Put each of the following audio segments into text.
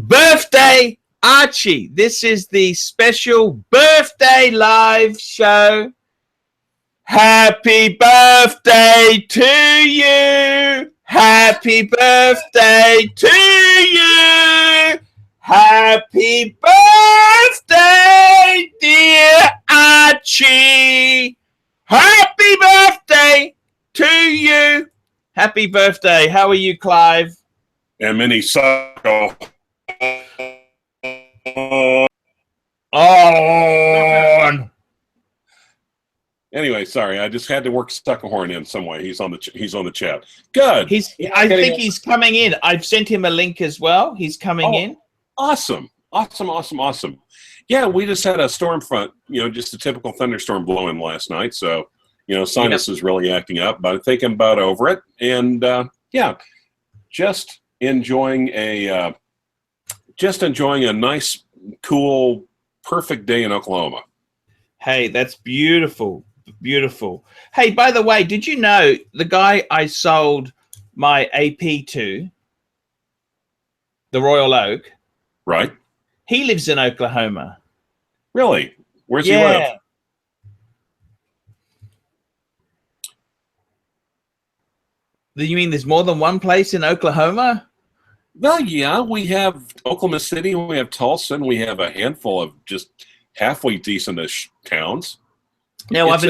birthday Archie. This is the special birthday live show. Happy birthday to you. Happy birthday to you. Happy birthday, dear Archie. Happy birthday to you. Happy birthday. How are you, Clyve? And many suckle. On. Anyway, sorry, I just had to work Stucklehorn in some way. He's on the chat. Good. I think he's coming in. I've sent him a link as well. He's coming in. Awesome. Yeah, we just had a storm front, just a typical thunderstorm blowing last night. So, sinus is really acting up, but I think I'm about over it. And just enjoying a nice, cool, perfect day in Oklahoma. Hey, that's beautiful. Beautiful. Hey, by the way, did you know the guy I sold my AP to, the Royal Oak? Right. He lives in Oklahoma. Really? Where's he live? You mean there's more than one place in Oklahoma? Well, yeah, we have Oklahoma City, we have Tulsa, and we have a handful of just halfway decent-ish towns. Now, I've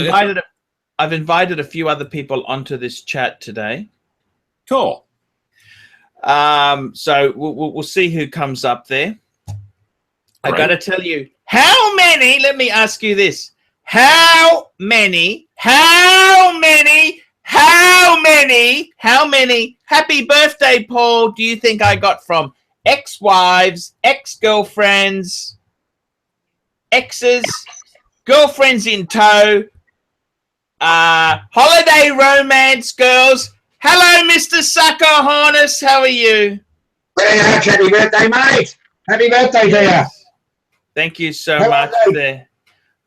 invited a few other people onto this chat today. Cool. So we'll see who comes up there. I got to tell you, how many? Let me ask you this: how many happy birthday, Paul, do you think I got from ex-wives, ex-girlfriends, exes, girlfriends in tow, holiday romance girls? Hello, Mr. Sucker Harness. How are you? Very much. Happy birthday, mate. Happy birthday to you. Thank you so much there.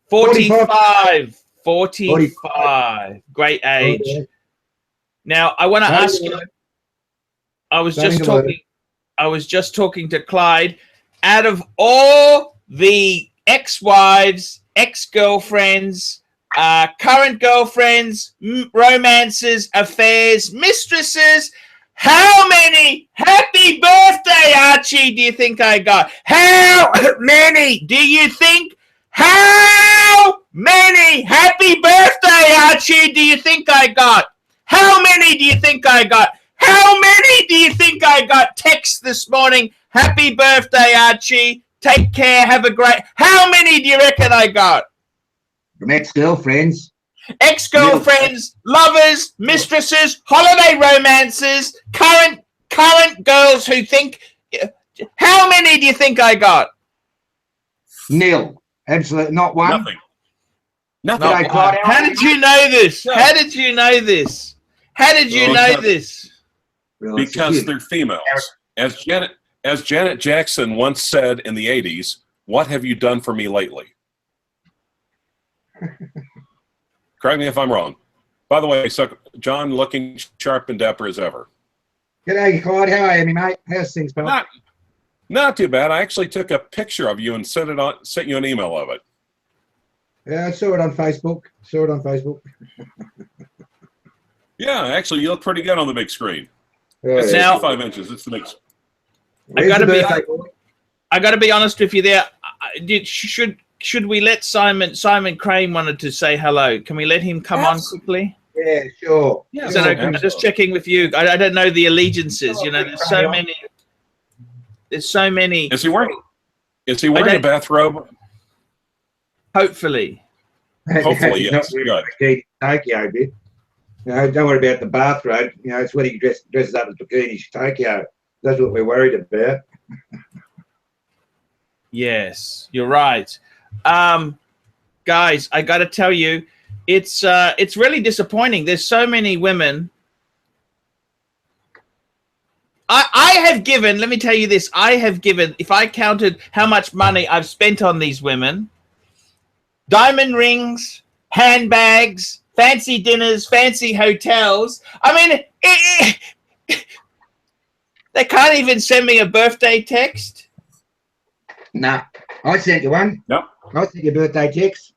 45. Great age. Now, I want to ask you, I was just talking to Clyde. Out of all the ex-wives, ex-girlfriends, current girlfriends, romances, affairs, mistresses, how many happy birthday, Archie, do you think I got? How many do you think? How many happy birthday, Archie, do you think I got? How many do you think I got? How many do you think I got text this morning? Happy birthday, Archie. Take care. Have a great... How many do you reckon I got? From ex-girlfriends. Ex-girlfriends, lovers, mistresses, holiday romances, current girls who think... How many do you think I got? Nil. Absolutely not one. Nothing. How did you know this? How did you know this? How did you know this? Because they're females. As Janet Jackson once said in the 80s, "What have you done for me lately?" Correct me if I'm wrong. By the way, so John looking sharp and dapper as ever. G'day, Clyde. How are you, mate? How's things, pal? Not too bad. I actually took a picture of you and sent you an email of it. Yeah, I saw it on Facebook. Yeah, actually, you look pretty good on the big screen. It's 65 inches. It's the big. I gotta be honest with you there. Should we let Simon Crane wanted to say hello? Can we let him come on quickly? Yeah, sure. Yeah, I'm just checking with you. I don't know the allegiances. There's so many. There's so many. Is he wearing a bathrobe? Hopefully. Hopefully, yes. Good. Tokyo bit. Don't worry about the bathrobe. It's when he dresses up as Bikini Tokyo. That's what we're worried about. Yes, you're right. Guys, I got to tell you, it's really disappointing. There's so many women. I have given, let me tell you this, I have given, if I counted how much money I've spent on these women, diamond rings, handbags, fancy dinners, fancy hotels. I mean, they can't even send me a birthday text. Nah, I sent you one. Nope. I sent you a birthday text.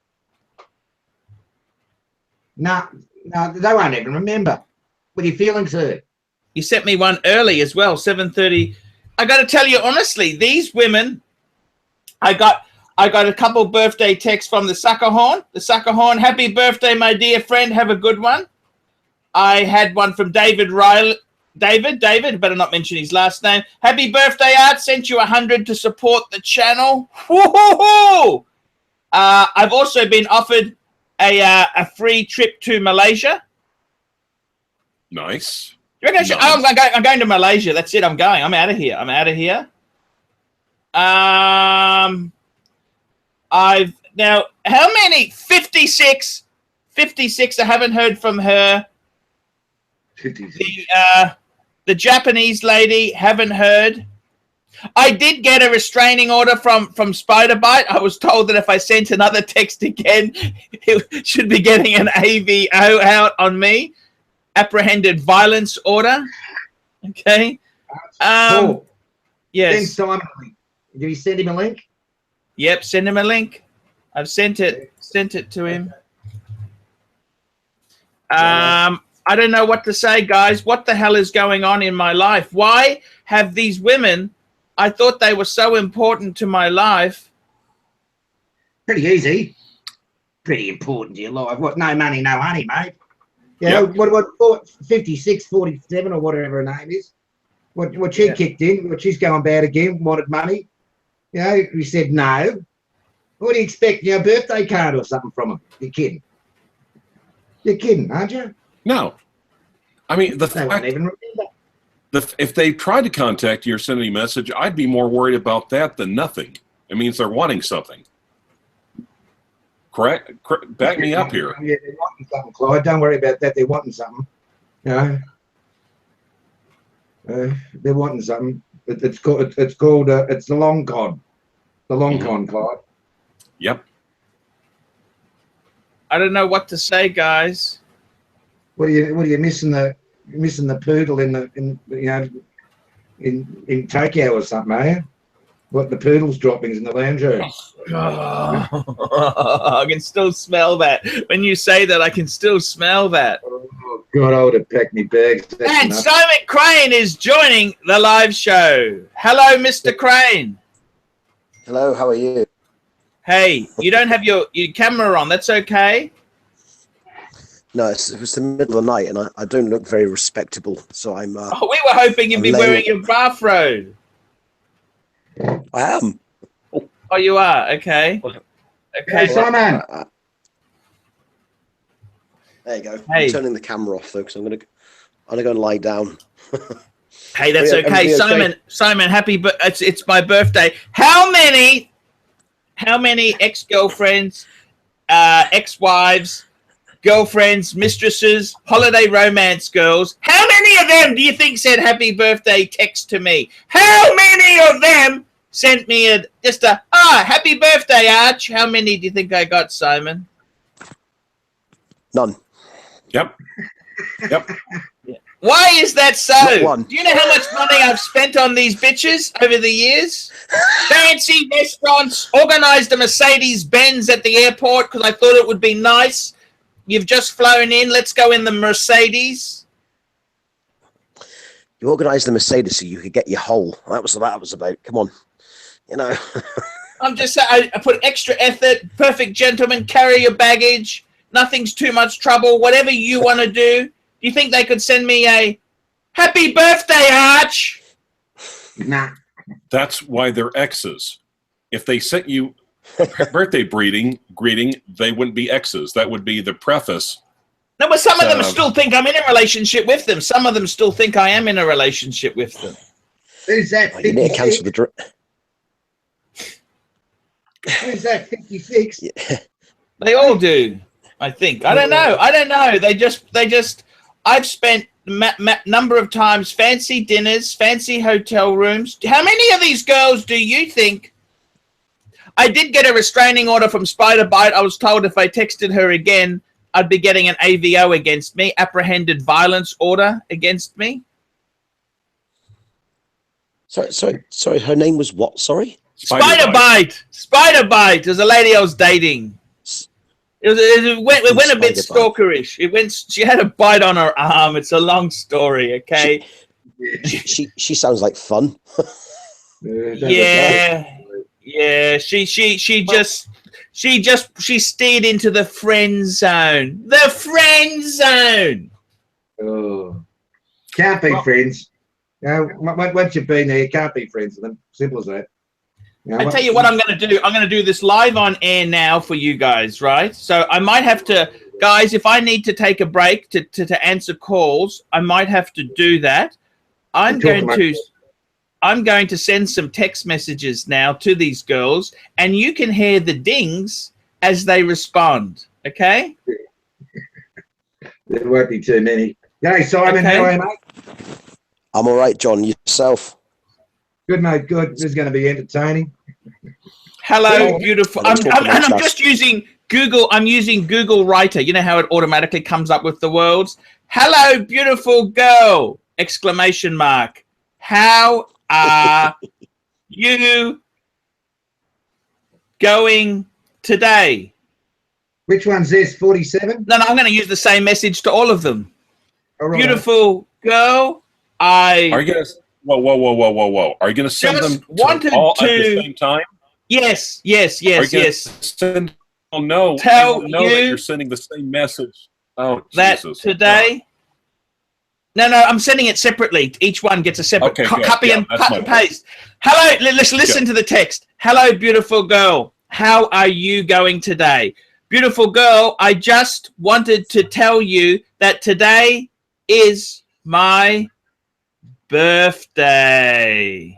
Nah, no, they won't even remember. What are you feeling, sir? You sent me one early as well, 7:30. I got to tell you honestly, these women, I got a couple birthday texts from the sucker horn. The sucker horn, happy birthday, my dear friend. Have a good one. I had one from David Riley. David, better not mention his last name. Happy birthday, Art. Sent you 100 to support the channel. Woo-hoo-hoo! I've also been offered a free trip to Malaysia. Nice. You reckon I should, Nice. I'm going to Malaysia. That's it. I'm going. I'm out of here. I've now, how many? 56. I haven't heard from her. 56. The Japanese lady, haven't heard. I did get a restraining order from Spiderbite. I was told that if I sent another text again, it should be getting an AVO out on me. Apprehended violence order. Okay. Paul, Yes. send Simon a link. Did you send him a link? Yep, send him a link. I've sent it to him. I don't know what to say, guys. What the hell is going on in my life? Why have these women, I thought they were so important to my life. Pretty easy. Pretty important to your life. What? No money, no honey, mate. You know, what 56, 47 or whatever her name is. What she kicked in, what she's going bad again, wanted money. You know, we said no. What do you expect? You know, a birthday card or something from them? You're kidding. You're kidding, aren't you? No. I mean, the They won't fact, even remember. if they tried to contact you or send a message, I'd be more worried about that than nothing. It means they're wanting something. Correct? Back me up here. Yeah, they're wanting something, Clyde. Don't worry about that. They're wanting something. You know, they're wanting something. It's called it's the long con. The long con, Clyde. Yep. I don't know what to say, guys. What are you missing the poodle in Tokyo or something, are you? What, the poodle's droppings in the lounge room? Oh, I can still smell that. When you say that, I can still smell that. Oh, God, I would have packed me bags. That's And enough. Simon Crane is joining the live show. Hello, Mr. Crane. Hello, how are you? Hey, you don't have your camera on. That's okay. No, it was the middle of the night, and I don't look very respectable, so I'm. Oh, we were hoping you'd be wearing your bathrobe. I am. Oh, you are? Okay. Hey, Simon. There you go. Hey. I'm turning the camera off though, because I'm gonna go and lie down. Hey, that's okay. Everybody okay? Simon, happy it's my birthday. How many ex-girlfriends, ex-wives, girlfriends, mistresses, holiday romance girls, how many of them do you think said happy birthday text to me? How many of them sent me just a happy birthday, Arch? How many do you think I got, Simon? None. Yep. Yep. Why is that so? Not one. Do you know how much money I've spent on these bitches over the years? Fancy restaurants, organized a Mercedes-Benz at the airport because I thought it would be nice. You've just flown in. Let's go in the Mercedes. You organised the Mercedes so you could get your hole. That was about. Come on, you know. I'm just saying, I put extra effort. Perfect gentleman. Carry your baggage. Nothing's too much trouble. Whatever you want to do. Do you think they could send me a happy birthday, Arch? Nah. That's why they're exes. If they sent you a birthday greeting, they wouldn't be exes. That would be the preface. No, but some of them still think I'm in a relationship with them. Some of them still think I am in a relationship with them. Who's that? You need to cancel the drip. Who's that? 56. Yeah. They all do, I think. I don't know. They just. I've spent number of times fancy dinners, fancy hotel rooms. How many of these girls do you think? I did get a restraining order from Spiderbite. I was told if I texted her again, I'd be getting an AVO against me, apprehended violence order against me. Sorry. Her name was what? Sorry. Spider bite. Spider bite. There's a lady I was dating. It went a bit stalkerish. She had a bite on her arm. It's a long story. Okay. She sounds like fun. Yeah. She steered into the friend zone. The friend zone. Oh, can't be friends. Once you've been there, you can't be friends with them. Simple as that. I tell you what I'm going to do. I'm going to do this live on air now for you guys, right? So I might have to, guys, if I need to take a break to answer calls, I might have to do that. I'm going to send some text messages now to these girls, and you can hear the dings as they respond. Okay? There won't be too many. Hey, Simon, how are you, mate? I'm all right, John. Yourself? Good, mate. Good. This is going to be entertaining. Hello, beautiful. I'm just using Google. I'm using Google Writer. You know how it automatically comes up with the words. Hello, beautiful girl! Exclamation mark. How are you going today? Which one's this? 47? No, I'm going to use the same message to all of them. All right. Beautiful girl. Are you gonna? Whoa! Are you gonna send them all at the same time? Yes. Send, no. Tell know that you're sending the same message. Oh, that Jesus. Today. No, I'm sending it separately. Each one gets a separate copy and cut and paste. Hello, listen to the text. Hello, beautiful girl. How are you going today? Beautiful girl, I just wanted to tell you that today is my birthday.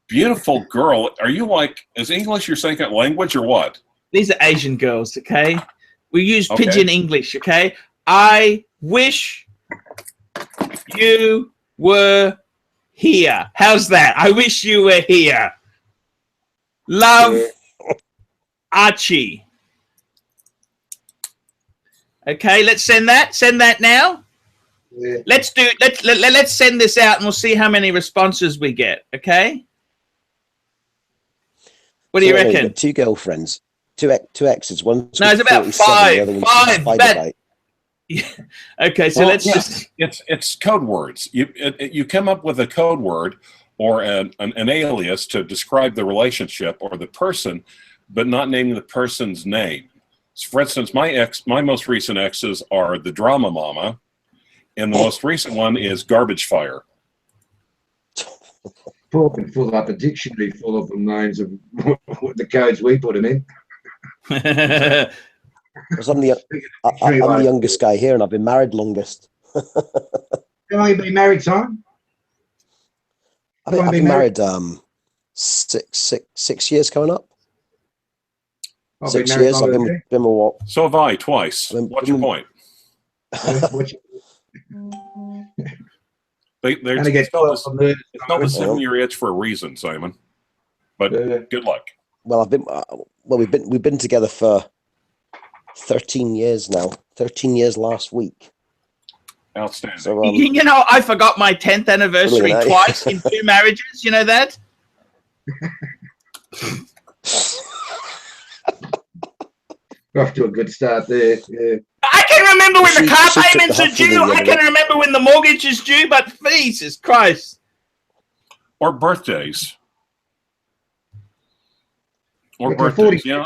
Beautiful girl. Are you like, is English your second language or what? These are Asian girls, okay? We use pidgin English, okay? I wish you were here. How's that? I wish you were here. Love, Archie. Okay, let's send that. Send that now. Yeah. Let's send this out and we'll see how many responses we get, okay? What do you reckon? Two girlfriends, two exes. One. No, it's about five. Okay, so let's just. It's code words. You come up with a code word or an alias to describe the relationship or the person, but not naming the person's name. So for instance, my most recent exes are the Drama Mama, and the most recent one is Garbage Fire. Probably full up a dictionary full of the names of the codes we put them in. I'm the youngest guy here, and I've been married longest. How long have you been married, Simon? I've been married 6 years coming up. 6 years. I've been with what? So have I, twice. What's your point? It's not the 7-year itch for a reason, Simon. But good luck. Well, we've been together for 13 years now. 13 years last week. Outstanding. So, you know, I forgot my 10th anniversary twice in 2 marriages. You know that? Off to a good start there. Yeah. I can remember when the car payments are due. I can remember when the mortgage is due, but Jesus Christ. Or birthdays. Or birthdays. Yeah,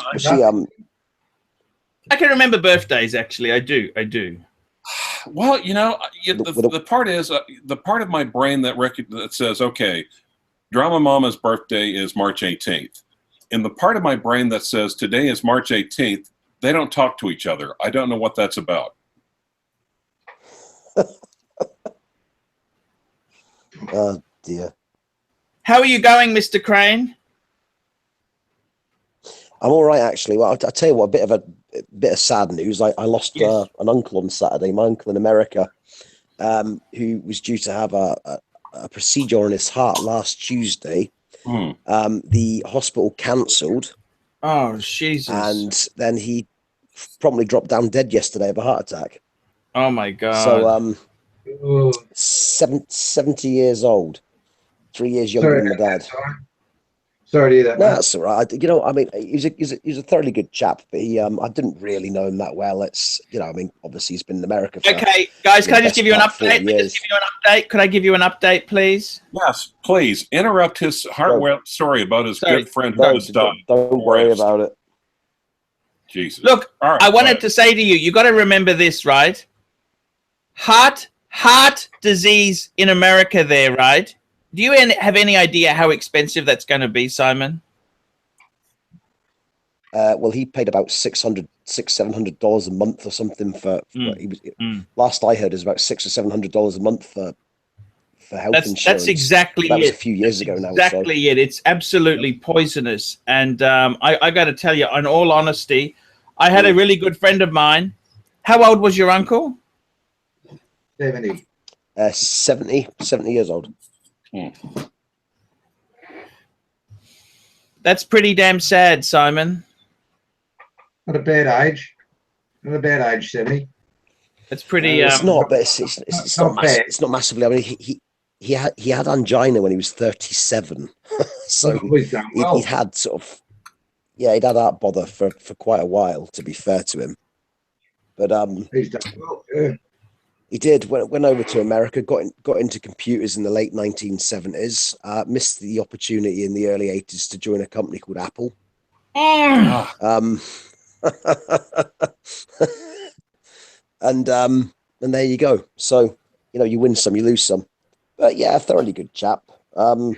I can remember birthdays, actually. I do. Well, you know, the part is the part of my brain that says, okay, Drama Mama's birthday is March 18th. And the part of my brain that says today is March 18th, they don't talk to each other. I don't know what that's about. Oh, dear. How are you going, Mr. Crane? I'm all right, actually. Well, I'll tell you what, a bit of sad news. I lost an uncle on Saturday, my uncle in America, who was due to have a procedure on his heart last Tuesday. The hospital cancelled. Oh, Jesus. And then he promptly dropped down dead yesterday of a heart attack. Oh, my God. So, 70 years old, 3 years younger than my dad. Sorry to hear that. No, mate. that's all right. You know, I mean, he's a thoroughly good chap, but I didn't really know him that well. It's, you know, I mean, obviously he's been in America for, Okay, guys, can I just give you an best part of update? 40 years. Just give you an update. Could I give you an update, please? Yes, please interrupt his heartfelt story about his Sorry. good friend who was Don't worry about it. Jesus. Look, All right, I go wanted ahead. to say to you, you got to remember this, right? Heart disease in America there, right? Do you have any idea how expensive that's going to be, Simon? Well, he paid about $700 a month or something for he was. Last I heard, is about $600 or $700 a month for health insurance. That's exactly that was it. a few years ago now. Exactly it. It's absolutely poisonous. And I got to tell you, in all honesty, I had a really good friend of mine. How old was your uncle? 70. 70 years old. That's pretty damn sad, Simon. Not a bad age. Not a bad age, 70. It's pretty. It's not, but it's not not bad. it's not massively. I mean, he had angina when he was 37, so He's done well. he'd had sort of, he'd had that bother for quite a while. To be fair to him, but He's done well. Yeah. he did went over to America, got into computers in the late 1970s. Missed the opportunity in the early 80s to join a company called Apple. And there you go. So, you know, you win some, you lose some. But yeah, a thoroughly good chap. What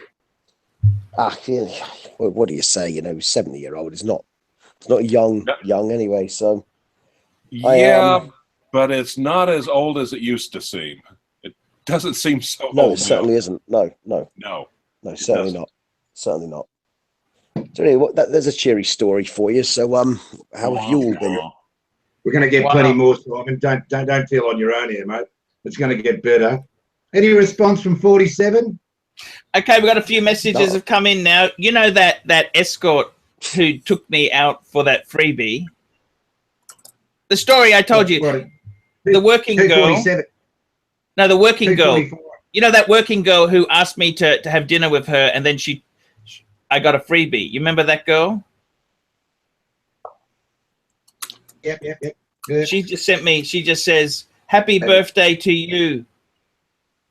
do you say? You know, 70-year-old is not young anyway. So Yeah, but it's not as old as it used to seem. It doesn't seem so old. No, it certainly isn't. No, certainly not. Certainly not. So anyway, there's a cheery story for you. So how have you all been? We're going to get plenty more, Simon. Don't feel on your own here, mate. It's going to get better. Any response from 47? Okay, we've got a few messages have come in now. You know that escort who took me out for that freebie? The story I told you. The working girl. No, the working girl. You know that working girl who asked me to have dinner with her, and then I got a freebie. You remember that girl? Yep. She just sent me. She just says, "Happy birthday to you."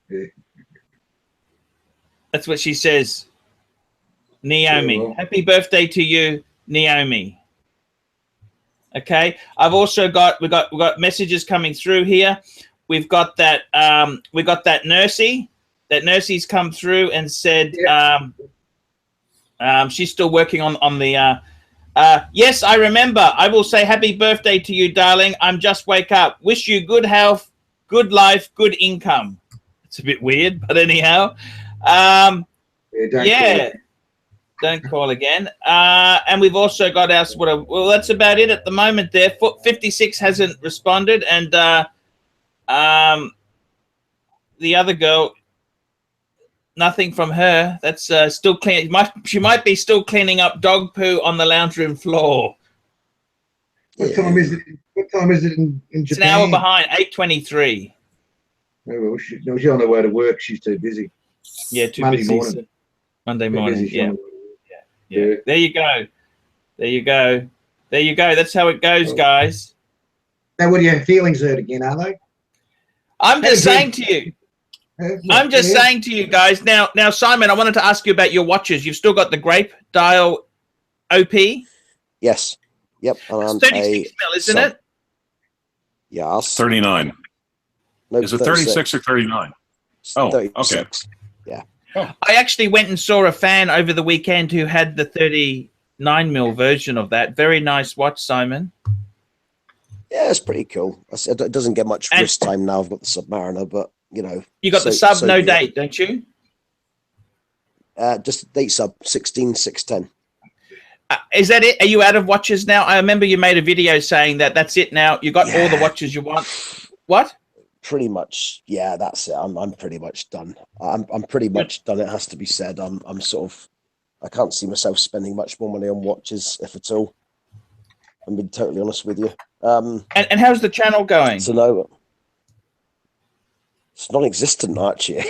Yeah. That's what she says. Naomi, well. happy birthday to you, Naomi. Okay. I've also got we got messages coming through here. We've got that nursey. That nursey's come through and said she's still working on the yes, I remember. I will say happy birthday to you, darling. I'm just wake up. Wish you good health, good life, good income. It's a bit weird, but anyhow. Don't call again. And we've also got our well, that's about it at the moment there. 56 hasn't responded, and the other girl, nothing from her. That's still clean. She might be still cleaning up dog poo on the lounge room floor. What time is it? What time is it in Japan? It's an hour behind, 8:23. Oh, well, she's on her way to work. She's too busy. Yeah, too Monday busy. morning. Monday Too morning. busy, Yeah. Yeah. There you go. There you go. There you go. That's how it goes, guys. Now, what are your feelings hurt again, are they? I'm just saying to you. I'm just saying to you guys. Now, Simon, I wanted to ask you about your watches. You've still got the Grape Dial OP? Yes. Yep. It's 36 mil, isn't it? Yes. 39. No, is it 36 or 39? Oh, 36. okay. Yeah. Oh. I actually went and saw a fan over the weekend who had the 39 mil version of that. Very nice watch, Simon. Yeah, it's pretty cool. It doesn't get much wrist time now. I've got the Submariner, but you know. You got the sub, no date, don't you? Just date sub 16/6/10. Is that it? Are you out of watches now? I remember you made a video saying that's it now. You got all the watches you want. What? Pretty much, yeah. That's it. I'm pretty much done. I'm pretty much done. It has to be said. I'm sort of. I can't see myself spending much more money on watches, if at all. I'm being totally honest with you. And how's the channel going? So no. It's non-existent, Archie.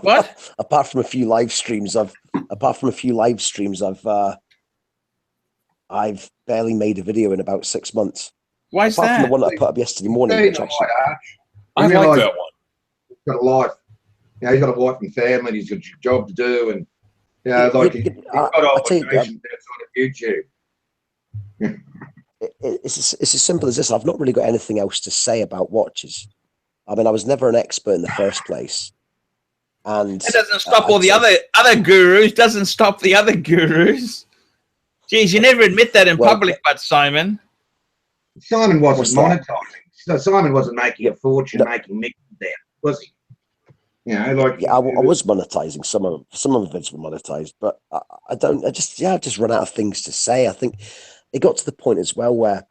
What? apart from a few live streams, I've barely made a video in about 6 months. Why is Apart from that? the one that I put up yesterday morning, Hey, which actually, I like that one. He's got a life. You know, he's got a wife and family, and he's got a job to do, and you know, like he's got obligations outside of YouTube. it's as simple as this. I've not really got anything else to say about watches. I mean, I was never an expert in the first place, and It doesn't stop all the other gurus. Doesn't stop the other gurus. Geez, you never admit that in public, but Simon. Simon wasn't monetizing. So Simon wasn't making a fortune making mixes there, was he? You know, like yeah, I was monetizing. Some of the vids were monetized, but I just run out of things to say. I think it got to the point as well where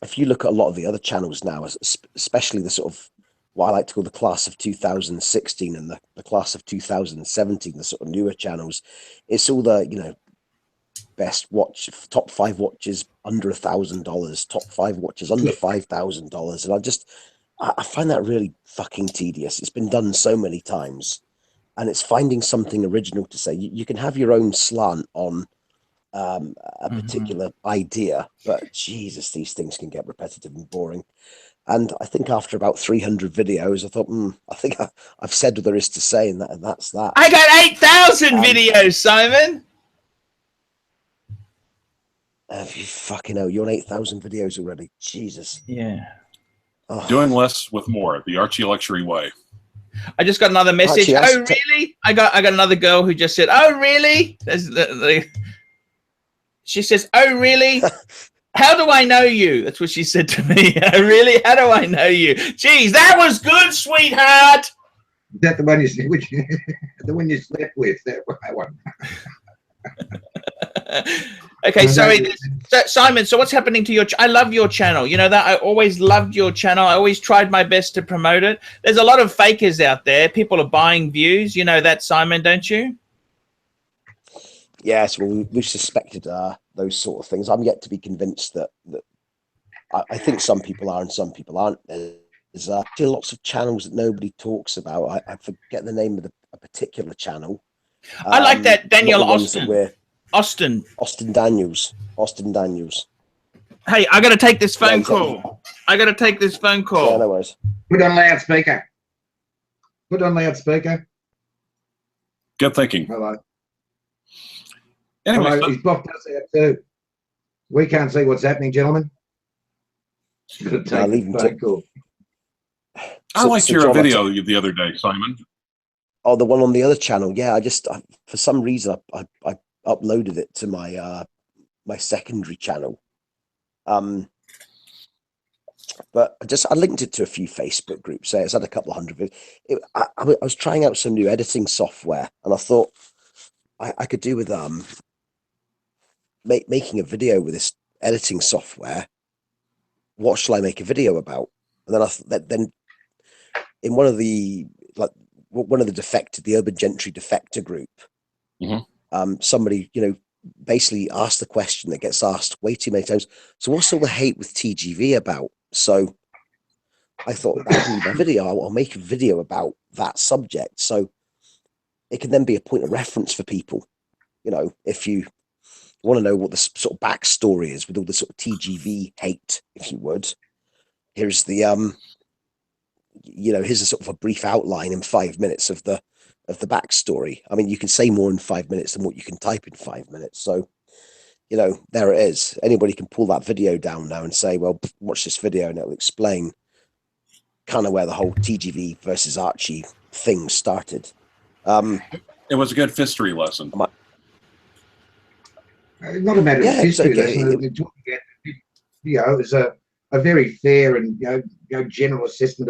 if you look at a lot of the other channels now, especially the sort of what I like to call the class of 2016 and the class of 2017, the sort of newer channels, it's all the, you know, best watch, top 5 watches under $1,000, top 5 watches under $5,000, and I find that really fucking tedious. It's been done so many times, and it's finding something original to say. You can have your own slant on a particular idea, but Jesus, these things can get repetitive and boring. And I think after about 300 videos, I thought, I think I've said what there is to say, and that's that. I got 8,000 videos, Simon. You fucking hell, you're on 8,000 videos already. Jesus. Yeah. Oh. Doing less with more, the Archie Luxury way. I just got another message. Archie, oh, really? I got another girl who just said, oh, really? She says, oh, really? How do I know you? That's what she said to me. Oh, really? How do I know you? Jeez, that was good, sweetheart. Is that the one the one you slept with? That one. Okay, sorry, Simon. So what's happening to your? I love your channel. You know that I always loved your channel. I always tried my best to promote it. There's a lot of fakers out there. People are buying views. You know that, Simon, don't you? Yes, well, we've suspected those sort of things. I'm yet to be convinced that I think some people are and some people aren't. There's still lots of channels that nobody talks about. I forget the name of a particular channel. I like that Daniel Austin. Austin Daniels. Hey, I got to take this phone call. I got to take this phone call. Yeah, no worries. Put on loudspeaker. Put on loudspeaker. Good thinking. Hello. Anyway, hello. He's blocked us out too. We can't see what's happening, gentlemen. Leave him to call. I liked your video the other day, Simon. Oh, the one on the other channel. Yeah, for some reason I uploaded it to my my secondary channel. But I linked it to a few Facebook groups. So it's had a couple of hundred. I was trying out some new editing software, and I thought I could do with making a video with this editing software. What shall I make a video about? And then then in one of the the Urban Gentry defector group, somebody, you know, basically asked the question that gets asked way too many times. So what's all the hate with TGV about? So I thought that'll be my video. I'll make a video about that subject. So it can then be a point of reference for people. You know, if you want to know what the sort of backstory is with all the sort of TGV hate, if you would, here's the you know, here's a sort of a brief outline in 5 minutes of the backstory. I mean, you can say more in 5 minutes than what you can type in 5 minutes. So, you know, there it is. Anybody can pull that video down now and say, well, watch this video and it'll explain kind of where the whole TGV versus Archie thing started. It was a good history lesson. Not a matter of history lesson. You know, it was a very fair and you know general assessment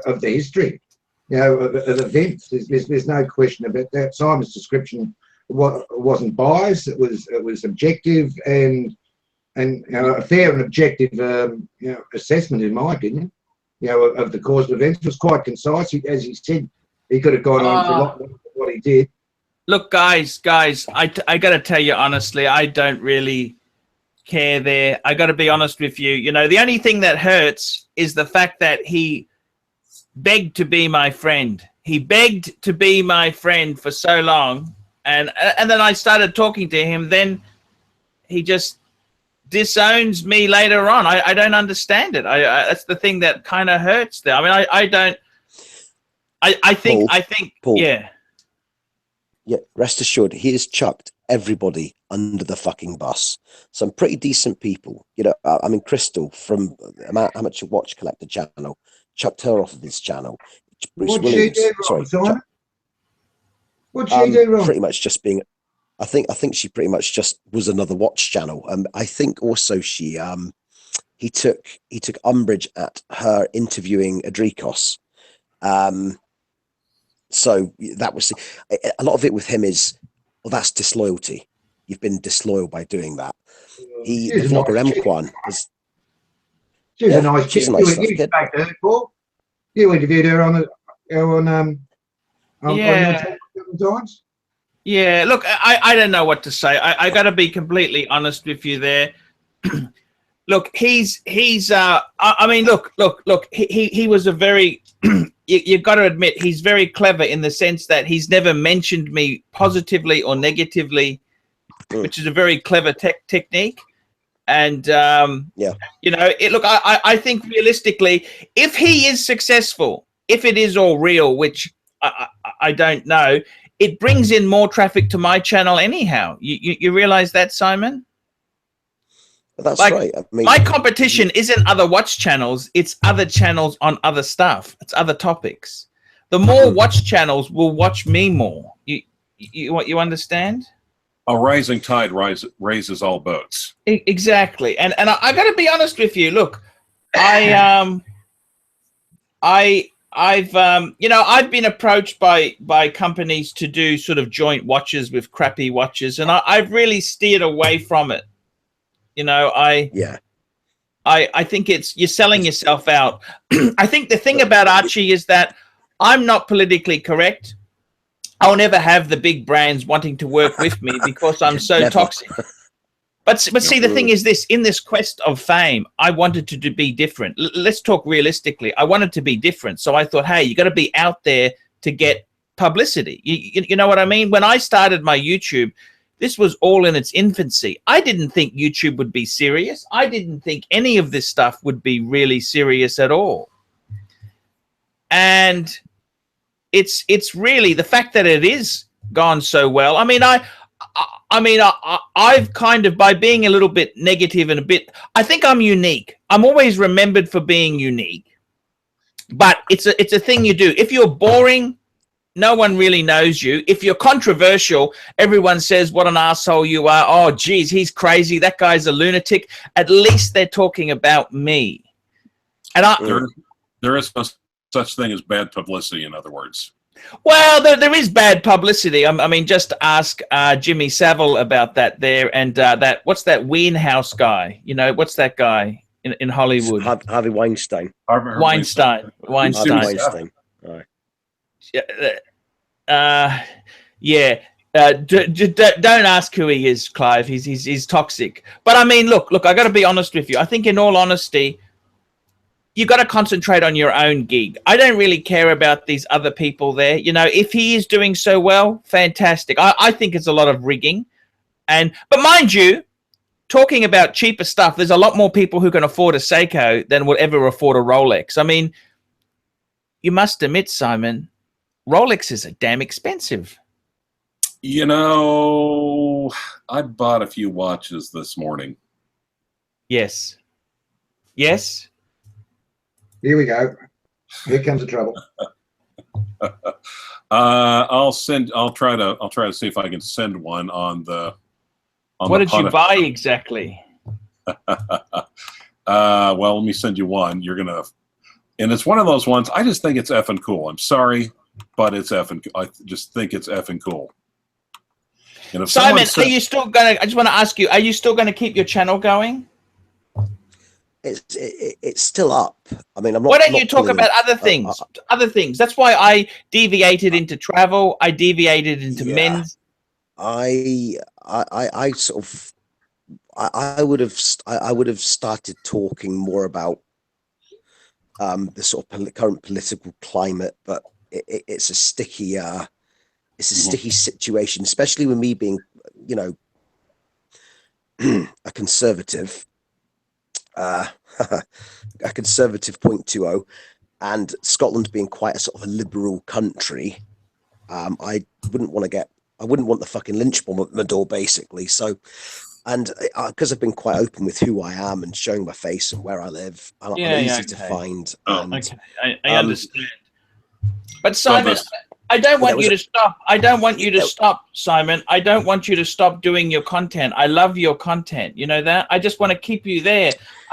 of the history, you know, of events. There's no question about that. Simon's description wasn't biased. It was objective and you know, a fair and objective you know, assessment, in my opinion, you know, of the cause of events. It was quite concise. As he said, he could have gone on for a lot more than what he did. Look, guys, I got to tell you honestly, I don't really care there. I got to be honest with you. You know, the only thing that hurts is the fact that he begged to be my friend. He begged to be my friend for so long, and then I started talking to him. Then he just disowns me later on. I don't understand it. That's the thing that kind of hurts there. I mean, I don't. I think Paul, yeah. Yeah, rest assured, he has chucked everybody under the fucking bus. Some pretty decent people, you know. I mean, Crystal from Amateur Watch Collector channel chucked her off of his channel. Bruce What'd Williams, she do wrong, sorry, Simon? What'd she do wrong? pretty much just being. I think she pretty much just was another watch channel. I think also he took umbrage at her interviewing Adrikos. So that was a lot of it with him is, well, that's disloyalty. You've been disloyal by doing that. The vlogger Mquan was. She was a nice chick. She's a nice You kid. spoke to her, Paul. You interviewed her on your times. Yeah, look, I don't know what to say. I got to be completely honest with you there. Look, he's I mean, look, he was a very you got to admit he's very clever in the sense that he's never mentioned me positively or negatively, which is a very clever technique. And yeah, you know, look, I think realistically, if he is successful, if it is all real, which I don't know, it brings in more traffic to my channel anyhow. You realize that, Simon? that's like, right. I mean, my competition isn't other watch channels, it's other channels on other stuff. It's other topics. The more watch channels will watch me more. You understand? A rising tide raises all boats. Exactly. And I got to be honest with you. Look, I've you know, I've been approached by companies to do sort of joint watches with crappy watches, and I've really steered away from it. You know, I think you're selling yourself out. I think the thing about Archie is that I'm not politically correct. I'll never have the big brands wanting to work with me because I'm so toxic. But see, the thing is this, in this quest of fame, I wanted to be different. Let's talk realistically. I wanted to be different. So I thought, hey, you got to be out there to get publicity. You know what I mean? When I started my YouTube, this was all in its infancy. I didn't think YouTube would be serious. I didn't think any of this stuff would be really serious at all. And it's really the fact that it is gone so well. I mean, I've kind of, by being a little bit negative and a bit, I think I'm unique. I'm always remembered for being unique. But it's a thing you do. If you're boring, no one really knows you. If you're controversial, everyone says what an asshole you are. Oh, geez, he's crazy. That guy's a lunatic. At least they're talking about me. And there is no such thing as bad publicity, in other words. Well, there is bad publicity. I mean, just ask Jimmy Savile about that there. And that, what's that Weinhaus guy? You know, what's that guy in Hollywood? Harvey Weinstein. Weinstein. Weinstein. Right. Yeah. Don't ask who he is, Clyve. He's toxic. But I mean, look, I got to be honest with you. I think in all honesty, you got to concentrate on your own gig. I don't really care about these other people there. You know, if he is doing so well, fantastic. I think it's a lot of rigging. But mind you, talking about cheaper stuff, there's a lot more people who can afford a Seiko than will ever afford a Rolex. I mean, you must admit, Simon, Rolexes are damn expensive. You know, I bought a few watches this morning. Yes. Yes. Here we go. Here comes the trouble. I'll try to see if I can send one on the. What did you buy exactly? Well, let me send you one. And it's one of those ones. I just think it's effing cool. I'm sorry, but it's effing. I just think it's effing cool. And if Simon, are you still gonna? I just want to ask you: are you still going to keep your channel going? It's still up. I mean, I'm not. Why don't you talk about other things? Other things. That's why I deviated into travel. I deviated into men's. I sort of. I would have started talking more about the sort of current political climate, but it's a sticky sticky situation, especially with me being, you know, a conservative, a conservative 0.20, and Scotland being quite a sort of a liberal country. I wouldn't want the fucking lynch bomb at my door, basically. So, and because I've been quite open with who I am and showing my face and where I live, I'm easy to find. And, I understand. But Simon, I don't want you to stop. I don't want you to stop, Simon. I don't want you to stop doing your content. I love your content. You know that? I just want to keep you there.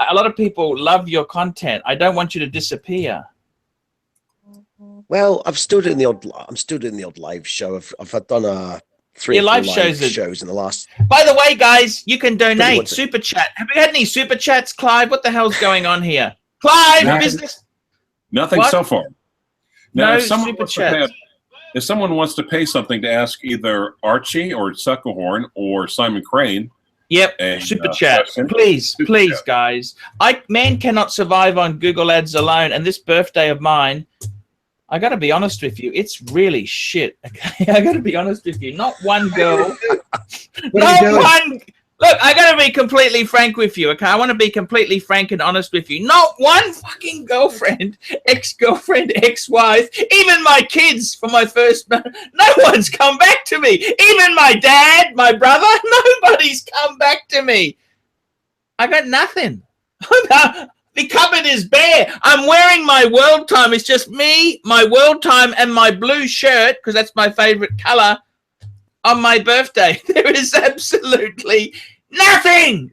A lot of people love your content. I don't want you to disappear. Well, I'm still doing the odd live show. I've done 3 live shows in the last. By the way, guys, you can donate super chat. Have we had any super chats, Clyve? What the hell's going on here, Clyve? Business? Nothing so far. Now, No if someone super wants to chats. if someone wants to pay something to ask either Archie or Suckerhorn or Simon Crane, Yep, super chat. question. Please, Super please, chat. guys. Man cannot survive on Google Ads alone, and this birthday of mine, I got to be honest with you, it's really shit. Okay, I got to be honest with you. Not one girl, not one. Look, I got to be completely frank with you. Okay, I want to be completely frank and honest with you. Not one fucking girlfriend, ex-girlfriend, ex-wife, even my kids for my first. No one's come back to me. Even my dad, my brother, nobody's come back to me. I got nothing. The cupboard is bare. I'm wearing my world time. It's just me, my world time, and my blue shirt, because that's my favorite color, on my birthday. There is absolutely nothing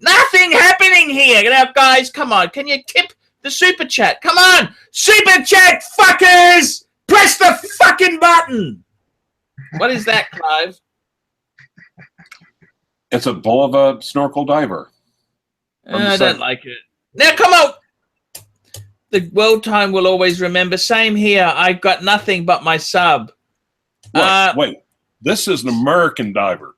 happening here. Now, guys, come on. Can you tip the super chat? Come on. Super chat, fuckers. Press the fucking button. What is that, Clyve? it's a bull of a snorkel diver. I don't like it. Now, come on. The world time will always remember. Same here. I've got nothing but my sub. Wait. This is an American diver.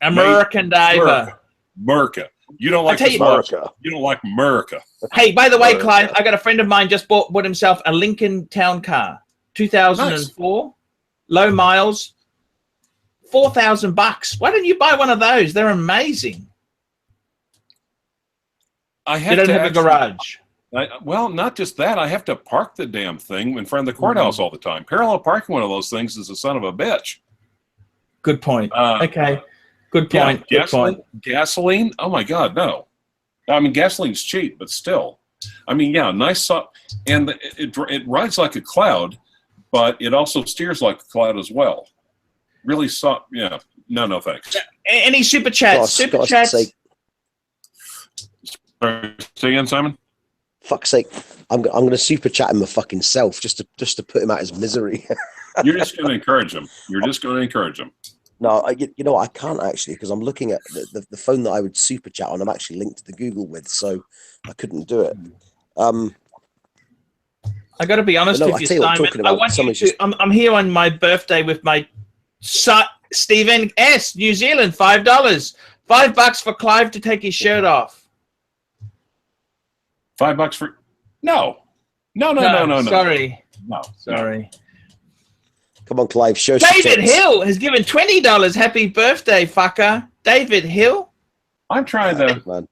American diver. America. You don't like America. You don't like America. Hey, by the way, Clyve, I got a friend of mine just bought himself a Lincoln Town Car, 2004, low miles, $4,000. Why don't you buy one of those? They're amazing. You don't have a garage. Well, not just that. I have to park the damn thing in front of the courthouse all the time. Parallel parking one of those things is a son of a bitch. Good point. Okay. Good point. Yeah, Good point. Gasoline? Oh my God, no. I mean, gasoline's cheap, but still. I mean, yeah, nice, and it rides like a cloud, but it also steers like a cloud as well. Really soft. Yeah. No, thanks. Any super chats? Super chats. Say again, Simon. Fuck's sake! I'm going to super chat him a fucking self just to put him out his misery. You're just going to encourage him. You're just going to encourage him. No, you know what? I can't actually, because I'm looking at the phone that I would super chat on. I'm actually linked to the Google with, so I couldn't do it. I got to be honest with you, Simon. I'm here on my birthday with my son, Stephen S. New Zealand, $5. $5 for Clyve to take his shirt off. $5 for no. Sorry. No. Sorry. Come on, Clyve, show David Hill has given $20. Happy birthday, fucker. David Hill. I'm trying to. Man.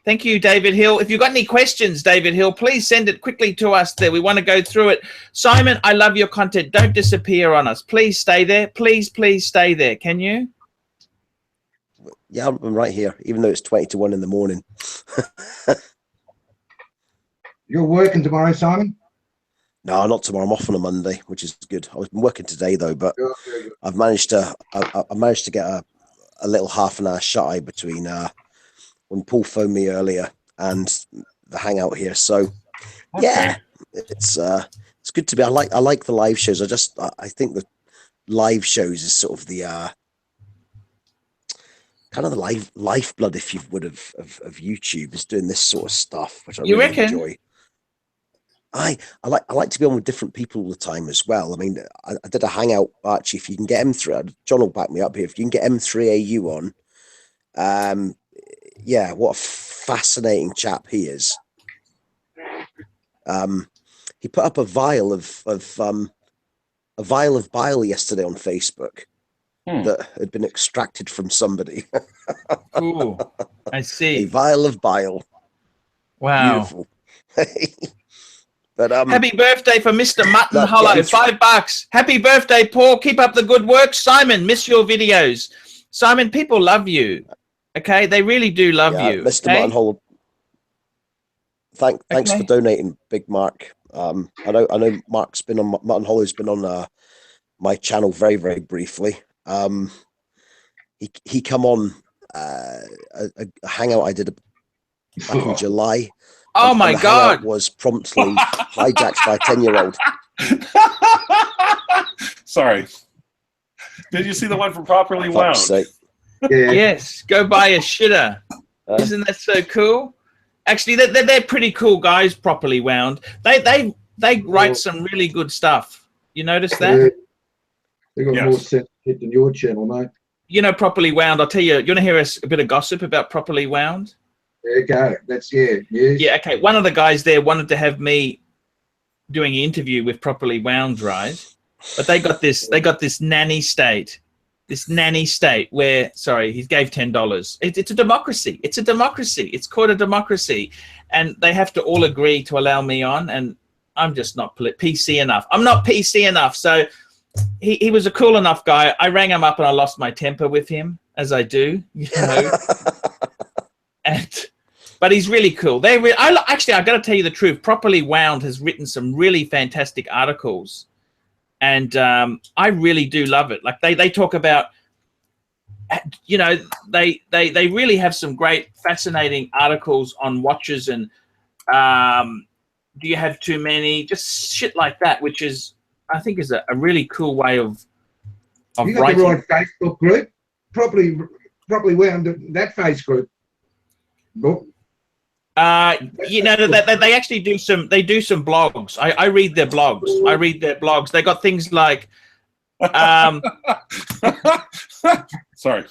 Thank you, David Hill. If you've got any questions, David Hill, please send it quickly to us there. We want to go through it. Simon, I love your content. Don't disappear on us. Please stay there. Please stay there. Can you? Yeah, I'm right here, even though it's 20 to 1 in the morning. You're working tomorrow, Simon? No, not tomorrow. I'm off on a Monday, which is good. I was working today though, but I've managed to get a little half an hour shut eye between when Paul phoned me earlier and the hangout here. So yeah, it's good to be. I like the live shows. I think the live shows is sort of the kind of the lifeblood, if you would, of YouTube, is doing this sort of stuff, which I really enjoy. I like to be on with different people all the time as well. I mean, I did a hangout, Archie. If you can get M3, John will back me up here. If you can get M3AU on, yeah, what a fascinating chap he is. He put up a vial of bile yesterday on Facebook that had been extracted from somebody. Ooh, I A see. vial of bile. Wow. Beautiful. But Happy birthday for Mr. Mutton no, Hollow, yeah, $5. Happy birthday, Paul. Keep up the good work. Simon, miss your videos. Simon, people love you. Okay, they really do love you. Mr. Okay? Mutton Hollow. Thanks Okay. for donating, Big Mark. I know Mark's been on Mutton Hollow's been on my channel very, very briefly. He come on a hangout I did back in July. Oh and my the God. hangout was promptly hijacked by a 10-year-old. Sorry. Did you see the one from Properly Wound? Fuck's sake. Yeah. Yes, go buy a shitter. Isn't that so cool? Actually, they're pretty cool guys, Properly Wound. They write some really good stuff. You notice that? They got more sense than your channel, mate. You know, Properly Wound, I'll tell you, you want to hear a bit of gossip about Properly Wound? There you go. That's yes. Yeah, okay. One of the guys there wanted to have me doing an interview with Properly Wound, right? But they got this nanny state. This nanny state where, sorry, he gave $10. It's a democracy. It's a democracy. It's called a democracy. And they have to all agree to allow me on. And I'm just not PC enough. I'm not PC enough. So he was a cool enough guy. I rang him up and I lost my temper with him, as I do, you know. But he's really cool. Actually, I've got to tell you the truth. Properly Wound has written some really fantastic articles. And I really do love it. Like they talk about, you know, they really have some great, fascinating articles on watches and do you have too many, just shit like that, which is, I think, is a really cool way of you got writing. the right Facebook group. Properly Wound that face group. Book. You know, they actually do some blogs. I read their blogs. They got things like Sorry.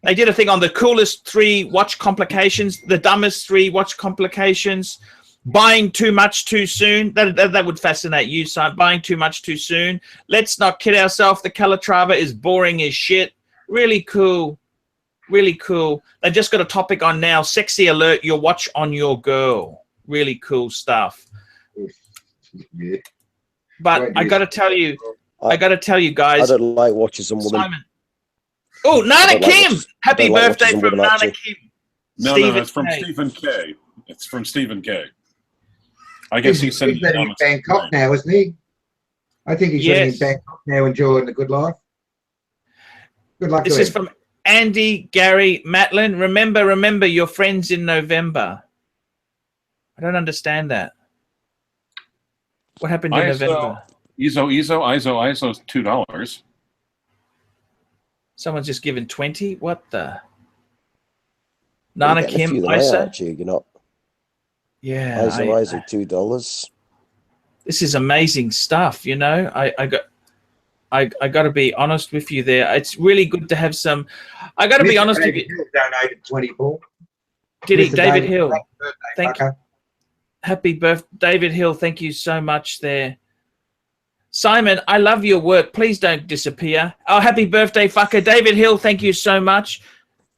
They did a thing on the coolest 3 watch complications, the dumbest 3 watch complications, buying too much too soon. That would fascinate you, son. Buying too much too soon. Let's not kid ourselves. The Calatrava is boring as shit. Really cool. Really cool. They just got a topic on now. Sexy alert, your watch on your girl. Really cool stuff. Yeah. But I got to tell you, guys. I don't like watches on women. Simon. Oh, Nana Kim. Happy birthday from Nana Kim. No, it's from Stephen K. It's from Stephen K. I guess he's sending living in Bangkok now, isn't he? I think he's living in Bangkok now, enjoying the good life. Good luck to him. This is from Andy, Gary, Matlin. Remember your friends in November. I don't understand that. What happened in November? ISO's $2. Someone's just given 20. What the? Nana Kim, ISO. You're not. Yeah. ISO $2. This is amazing stuff. You know, I got to be honest with you there. It's really good to have some. I got to be honest with you. Hill donated 24. Did he, David Hill? Thank you. Happy birthday, David Hill. Thank you so much there. Simon, I love your work. Please don't disappear. Oh, happy birthday, fucker. David Hill, thank you so much.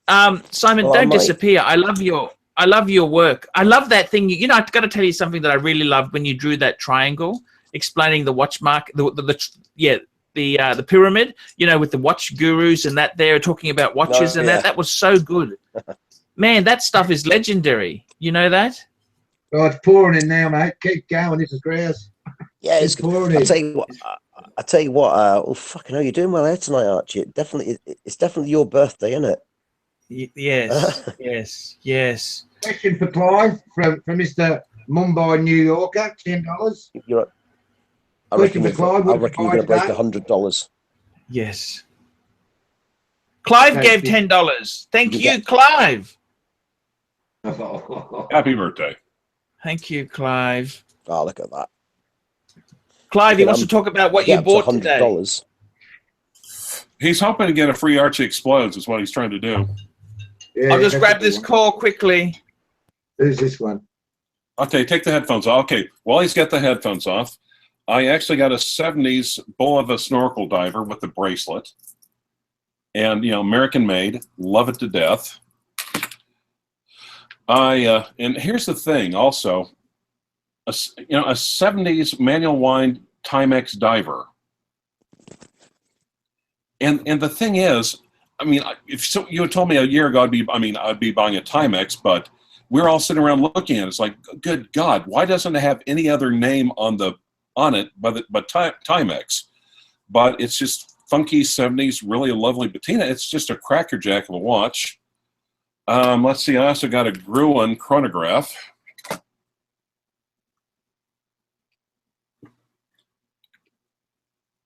Simon, don't disappear. I love your work. I love that thing. You know, I've got to tell you something that I really loved when you drew that triangle, explaining the watch mark, the pyramid, you know, with the watch gurus and that they're talking about watches that was so good. Man, that stuff is legendary. You know that? Oh, it's pouring in now, mate. Keep going. This is grass. Yeah, it's pouring in. I tell you what. Oh, fucking hell, you're doing well there tonight, Archie. It's definitely your birthday, isn't it? Yes, yes. Question for Clyve from Mr. Mumbai, New Yorker, $10. I reckon you're going to break $100. Yes. Clive gave $10. Thank you, Clive. Happy birthday. Thank you, Clive. Oh, look at that. Clive, he wants to talk about what you bought today. He's hoping to get a free Archie Explodes is what he's trying to do. Yeah, I'll just grab this call quickly. Who's this one? Okay, take the headphones off. Okay, while he's got the headphones off, I actually got a 70s Bulova snorkel diver with the bracelet. And, you know, American made, love it to death. And here's the thing also, a 70s manual wind Timex diver. And the thing is, I mean, if you had told me a year ago, I'd be buying a Timex, but we're all sitting around looking at it. It's like, good God, why doesn't it have any other name on it but Timex? But it's just funky 70s, really a lovely patina. It's just a crackerjack of a watch. Let's see, I also got a Gruen chronograph.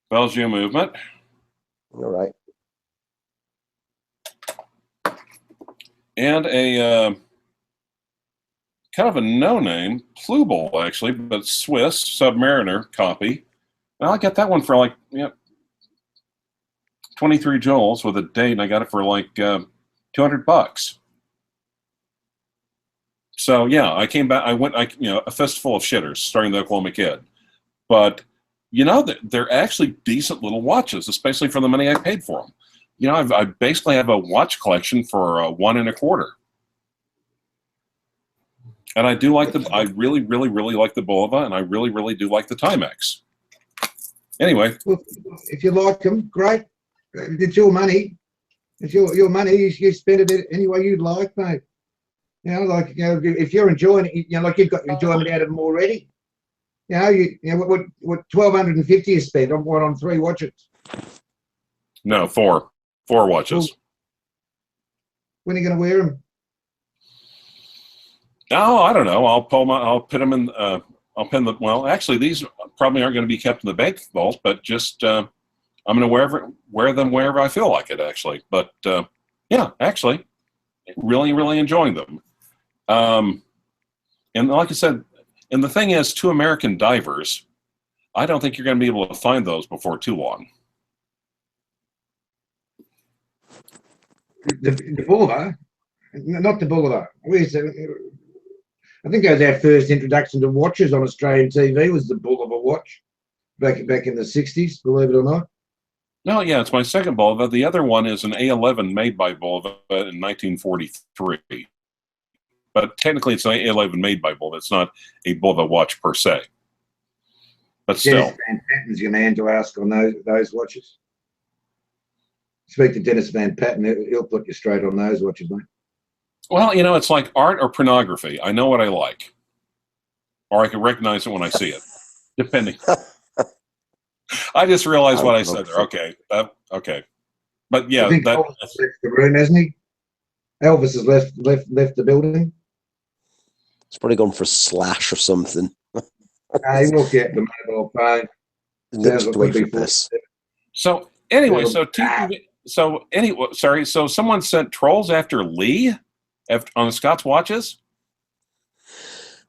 Belgium movement. All right. And a kind of a no-name, Plubel actually, but Swiss Submariner copy. Well, I got that one for like 23 joules with a date, and I got it for like $200. So yeah, I came back. I went, a fistful of shitters, starting the Oklahoma Kid, but you know, they're actually decent little watches, especially for the money I paid for them. You know, I basically have a watch collection for $1 1/4. And I do like I really, really, really like the Bulova, and I really, really do like the Timex. Anyway. Well, if you like them, great. It's your money. It's your money. You spend it any way you'd like, mate. You know, like, you know, if you're enjoying it, you know, like you've got enjoyment out of them already. You know, what 1,250 you spent on 3 watches? No, 4 watches. Well, when are you going to wear them? Oh, I don't know. I'll put them in. I'll pin the. Well, actually, these probably aren't going to be kept in the bank vault, but just I'm going to wear them wherever I feel like it. Actually, but yeah, actually, really, really enjoying them. And like I said, and the thing is, 2 American divers, I don't think you're going to be able to find those before too long. The Bulova, not the Bulova. I think that was our first introduction to watches on Australian TV. Was the Bulova watch back in the 60s? Believe it or not. No, yeah, it's my second Bulova. The other one is an A11 made by Bulova in 1943. But technically, it's an A11 made by Bulova. It's not a Bulova watch per se. But still. Dennis Van Patten's your man to ask on those watches. Speak to Dennis Van Patten. He'll put you straight on those watches, mate. Well, you know, it's like art or pornography. I know what I like. Or I can recognize it when I see it. Depending. I just realized what I said there. Okay. Okay. But yeah. Elvis has left the room, hasn't he? Elvis has left the building. He's probably gone for a slash or something. He walked out the mobile phone. So anyway, so someone sent trolls after Lee on Scott's watches.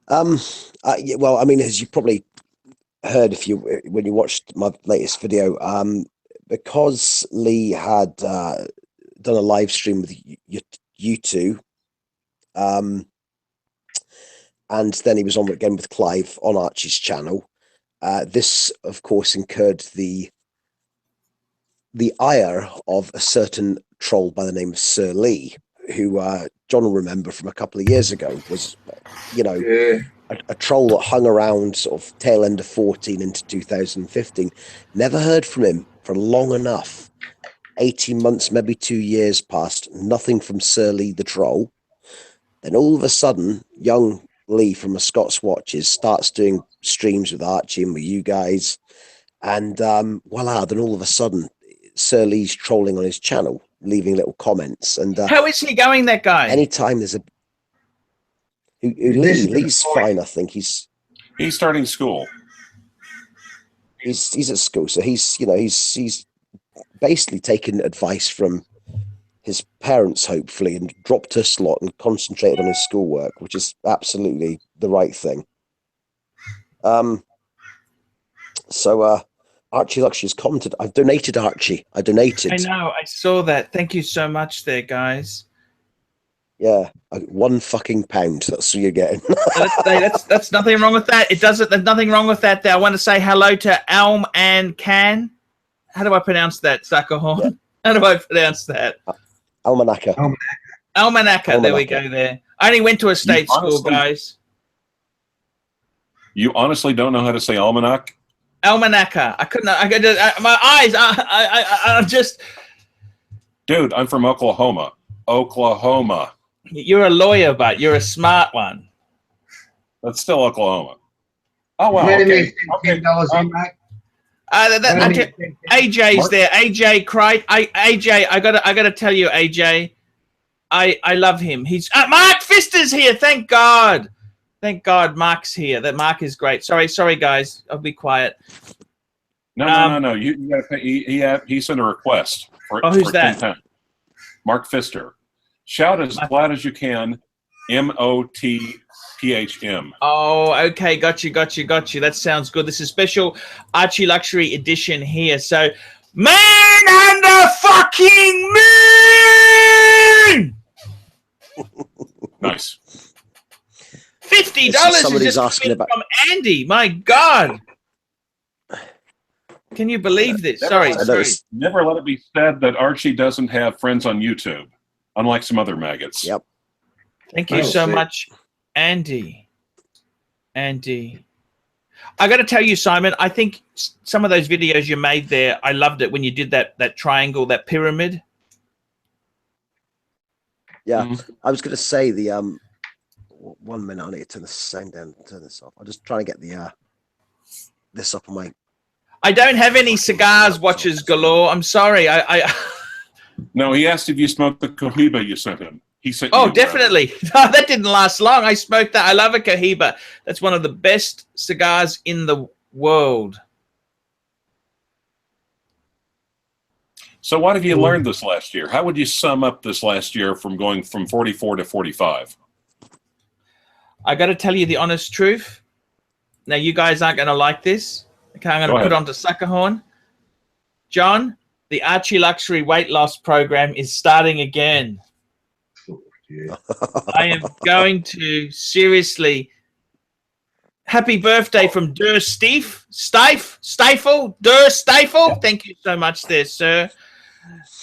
Well, I mean, as you probably heard when you watched my latest video, because Lee had done a live stream with you two, and then he was on again with Clyve on Archie's channel. This, of course, incurred the ire of a certain troll by the name of Sir Lee, who John will remember from a couple of years ago, was, you know, a troll that hung around sort of tail end of 14 into 2015. Never heard from him for long enough. 18 months, maybe 2 years passed, nothing from Sir Lee the troll. Then all of a sudden, young Lee from a Scott's Watches starts doing streams with Archie and with you guys. And voila, then all of a sudden, Sir Lee's trolling on his channel, leaving little comments. And how is he going, that guy? Anytime there's a Lee's fine, I think. He's starting school. He's at school, so he's basically taken advice from his parents, hopefully, and dropped a slot and concentrated on his schoolwork, which is absolutely the right thing. So ARCHIELUXURY'S commented, I've donated, Archie. I donated. I know, I saw that. Thank you so much there, guys. Yeah, £1 That's what you're getting. That's nothing wrong with that. It doesn't. There's nothing wrong with that. There. I want to say hello to Alm and Can. How do I pronounce that, Suckerhorn? Yeah. How do I pronounce that? Almanaca. Almanaca. There we go. There. I only went to a state school, guys. You honestly don't know how to say almanac? Almanaca. I couldn't. My eyes. I'm just. Dude, I'm from Oklahoma. Oklahoma. You're a lawyer, but you're a smart one. That's still Oklahoma. Oh wow. Okay. AJ's there. AJ cried. AJ, I gotta tell you, AJ, I love him. He's Mark Pfister's here. Thank God. Thank God Mark's here. That Mark is great. Sorry guys. I'll be quiet. No. You gotta pay. He sent a request for who's for that? 10. Mark Pfister. Shout as loud as you can. MOTPHM. Oh, okay. Got you. That sounds good. This is special Archie Luxury edition here. So, man under fucking moon. Nice. $50 is just coming from Andy. My God. Can you believe this? Sorry. Never let it be said that Archie doesn't have friends on YouTube, unlike some other maggots. Yep. Thank you so much, Andy. I got to tell you, Simon, I think some of those videos you made there, I loved it when you did that triangle, that pyramid. Yeah. I was going to say the 1 minute. I need to turn the sound down, turn this off. I'm just trying to get the this up on my. I don't have any cigars watches galore. I'm sorry. No, he asked if you smoked the Cohiba you sent him. He sent. Oh, definitely. No, that didn't last long. I smoked that. I love a Cohiba. That's one of the best cigars in the world. So what have you learned this last year? How would you sum up this last year from going from 44 to 45? I got to tell you the honest truth. Now, you guys aren't going to like this. Okay, I'm going to put on to Suckerhorn. John, the Archie Luxury weight loss program is starting again. I am going to seriously. Happy birthday from Der Stifel. Thank you so much there, sir.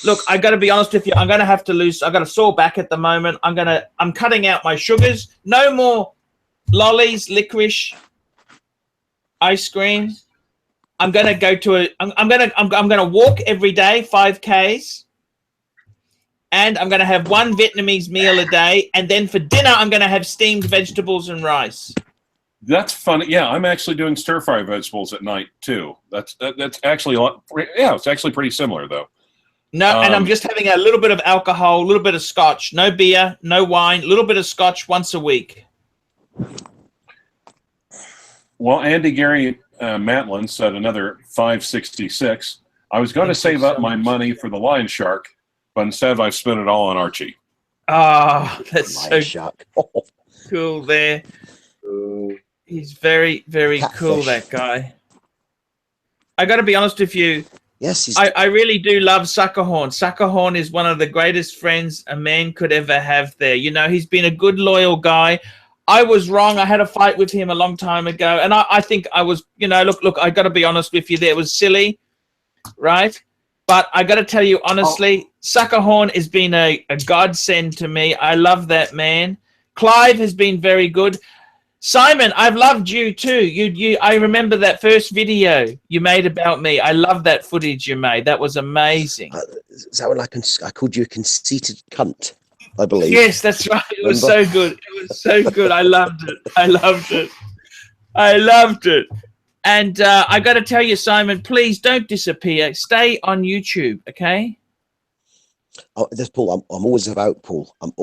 Look, I got to be honest with you. I'm going to have to lose. I got a sore back at the moment. I'm cutting out my sugars. No more lollies, licorice, ice cream. I'm going to go to I'm going to walk every day, 5Ks. And I'm going to have one Vietnamese meal a day. And then for dinner, I'm going to have steamed vegetables and rice. That's funny. Yeah, I'm actually doing stir-fry vegetables at night, too. That's actually a lot. Yeah, it's actually pretty similar, though. No, and I'm just having a little bit of alcohol, a little bit of scotch. No beer, no wine, a little bit of scotch once a week. Well, Andy Gary Matlin said another 566. I was going to save up my money for the lion shark, but instead I've spent it all on Archie. Oh, that's so shark. Cool there. He's very, very cool, that guy. I got to be honest with you. Yes, I really do love Suckerhorn. Suckerhorn is one of the greatest friends a man could ever have there. You know, he's been a good, loyal guy. I was wrong. I had a fight with him a long time ago. And I think I was, you know, look, I got to be honest with you there. It was silly, right? But I got to tell you, honestly, Suckerhorn has been a godsend to me. I love that man. Clyve has been very good. Simon, I've loved you too. I remember that first video you made about me. I love that footage you made. That was amazing. Is that when I called you a conceited cunt, I believe? Yes, that's right. It was so good. It was so good. I loved it. And I got to tell you, Simon, please don't disappear. Stay on YouTube, okay? Oh, this Paul, I'm always about Paul. I'm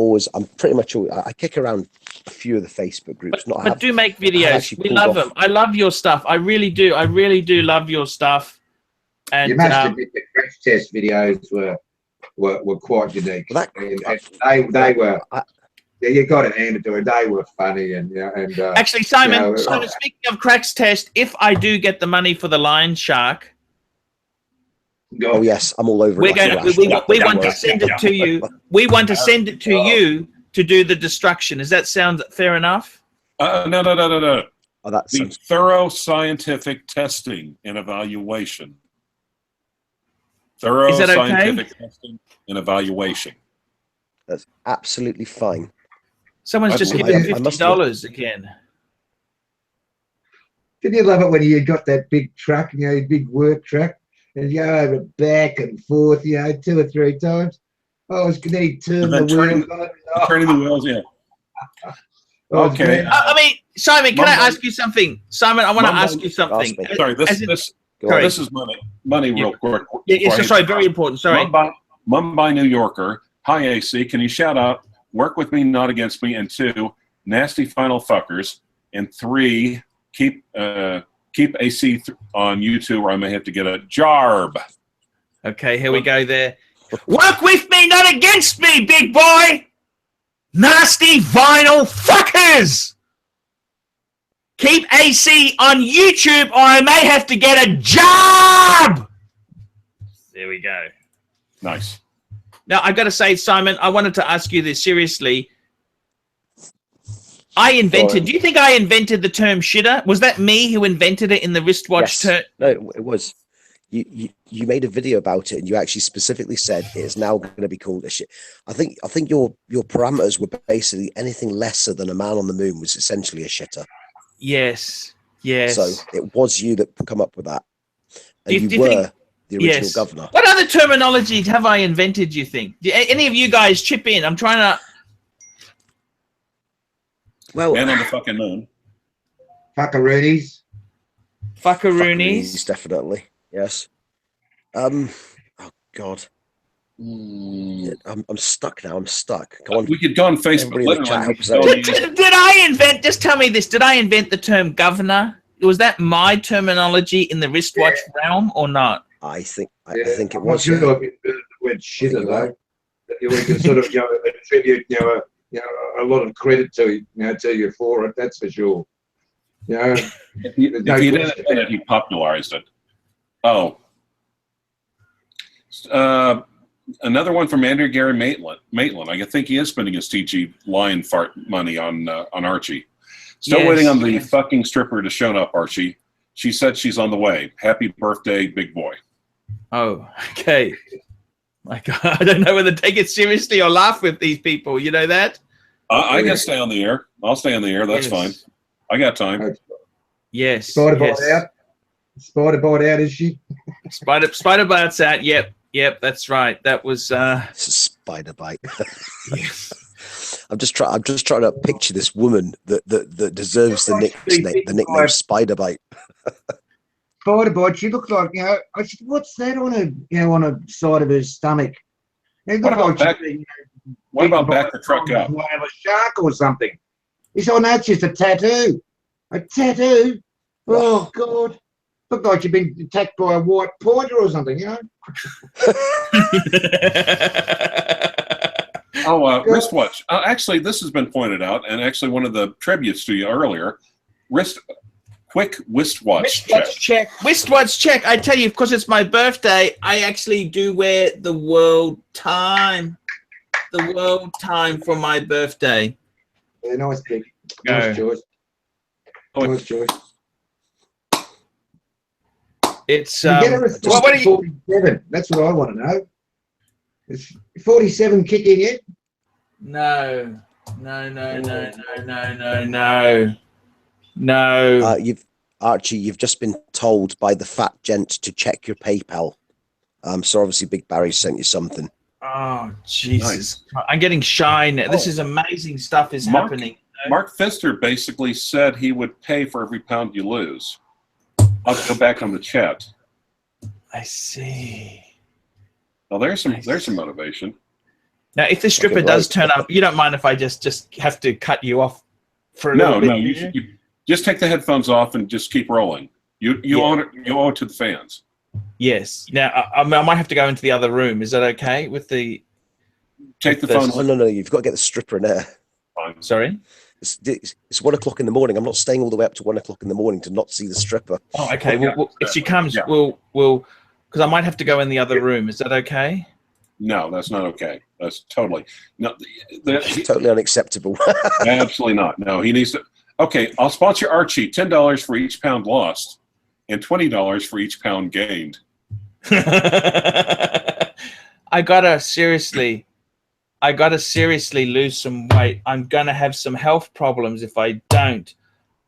pretty much. I kick around a few of the Facebook groups. But do make videos. We love them. I love your stuff. I really do. I really do love your stuff. And you must admit the crash test videos were quite unique. Well, they were. Yeah, you got it, Andy. They were funny and actually, Simon. You know, Simon, speaking of cracks test, if I do get the money for the lion shark. Oh yes, I'm all over we it. want to send it to you. We want to send it to you to do the destruction. Does that sound fair enough? No. Oh, that's The thorough scientific testing and evaluation. Thorough Is that okay? scientific testing and evaluation. that's absolutely fine. Someone's just I given must $50 again. Didn't you love it when you got that big truck, you know, big work truck, and you go over back and forth, you know, 2 or 3 times? Oh, then he turned the wheels on. Turning the wheels, yeah. Oh, Okay. I mean, Simon, can I ask you something? Simon, I want to ask you something. Ask me. Sorry, this is money real quick. Yeah, sorry, very important. Sorry. Mumbai, New Yorker. Hi, AC. Can you shout out, work with me, not against me? And 2, nasty final fuckers. And 3, keep AC on YouTube or I may have to get a jarb. Okay, here we go there. Work with me, not against me, big boy. Nasty vinyl fuckers. Keep AC on YouTube or I may have to get a job. There we go. Nice. Now, I've got to say, Simon, I wanted to ask you this seriously. Do you think I invented the term shitter? Was that me who invented it in the wristwatch term? No, it was. You made a video about it and you actually specifically said it is now going to be called a shit. I think your parameters were basically anything lesser than a man on the moon was essentially a shitter. Yes. So it was you that come up with that. And you were the original governor. What other terminology have I invented, do you think? Do any of you guys chip in? I'm trying to... Well, Man on the fucking moon. Fuckaroonies. Fuckaroonies. Definitely. Yes. Oh God. I'm stuck now. I'm stuck. Come on. We could go on Facebook. Did I invent? Just tell me this. Did I invent the term governor? Was that my terminology in the wristwatch realm or not? I think it was. I'm not sure if the word shitter though. We can sort of attribute a lot of credit to you for it. That's for sure. If you didn't invent it, he popularized it. Oh. Another one from Andrew Gary Maitland. I think he is spending his TG lion fart money on Archie. Still waiting on the fucking stripper to show up, Archie. She said she's on the way. Happy birthday, big boy. Oh, okay. My God, I don't know whether to take it seriously or laugh with these people. You know that? I can stay on the air. I'll stay on the air. That's fine. I got time. Yes. Spider bite out. Spider bite out, is she? Spider bites out. Yep, that's right. That was It's a spider bite. I'm just trying to picture this woman that deserves the nickname Spider Bite. Spider bite. She looked like I said, what's that on a side of her stomach? What about back the truck up? Have a shark or something. He said, "Oh no, it's just a tattoo. A tattoo. Oh God, looked like you've been attacked by a white pointer or something, Wristwatch. Actually, this has been pointed out, and actually one of the tributes to you earlier. Quick wristwatch check. Wristwatch check. I tell you, because it's my birthday, I actually do wear the world time. The world time for my birthday. Yeah, nice pick. Nice choice. Nice choice. It's what are you? 47. That's what I want to know. Is 47 kicking yet? No. Archie, you've just been told by the fat gent to check your PayPal. So obviously Big Barry sent you something. Oh, Jesus. Nice. I'm getting shy now. This is amazing stuff is happening. Mark Pfister basically said he would pay for every pound you lose. I'll go back on the chat. I see. Well, there's some motivation. Now, if the stripper does turn up, you don't mind if I just have to cut you off for a little bit? No, you just take the headphones off and just keep rolling. You owe it to the fans. Yes. Now, I might have to go into the other room. Is that okay with the... Take the phone. Oh, no, you've got to get the stripper in there. Fine. Sorry? It's 1 o'clock in the morning. I'm not staying all the way up to 1 o'clock in the morning to not see the stripper. Oh, okay. Well, if she comes, we'll because I might have to go in the other room. Is that okay? No, that's not okay. That's totally no. Totally unacceptable. Absolutely not. No, he needs to. Okay, I'll sponsor Archie. $10 for each pound lost, and $20 for each pound gained. I gotta seriously lose some weight. I'm gonna have some health problems if I don't.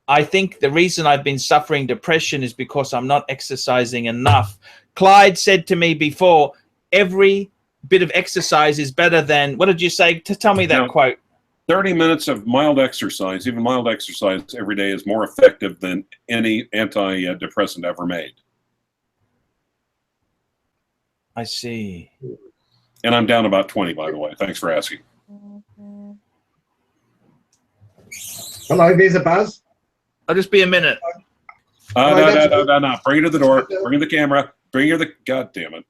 I think the reason I've been suffering depression is because I'm not exercising enough. Clyde said to me before, every bit of exercise is better than, what did you say? Tell me that quote. 30 minutes of mild exercise, even mild exercise every day, is more effective than any antidepressant ever made. I see. And I'm down about 20, by the way. Thanks for asking. Hello, there's a buzz. I'll just be a minute. No. Bring it to the door. Bring her the camera. Bring her the. God damn it.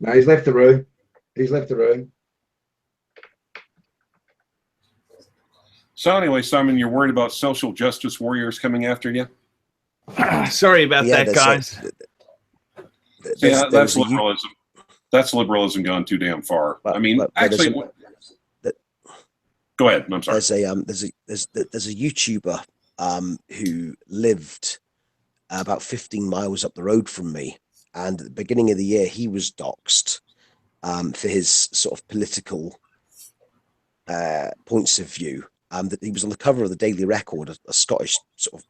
No, he's left the room. He's left the room. So anyway, Simon, you're worried about social justice warriors coming after you? Sorry about that, guys. That's liberalism. That's liberalism gone too damn far. I mean, actually, go ahead. I'm sorry. There's a YouTuber who lived about 15 miles up the road from me, and at the beginning of the year he was doxxed for his sort of political points of view. That he was on the cover of the Daily Record, a Scottish sort of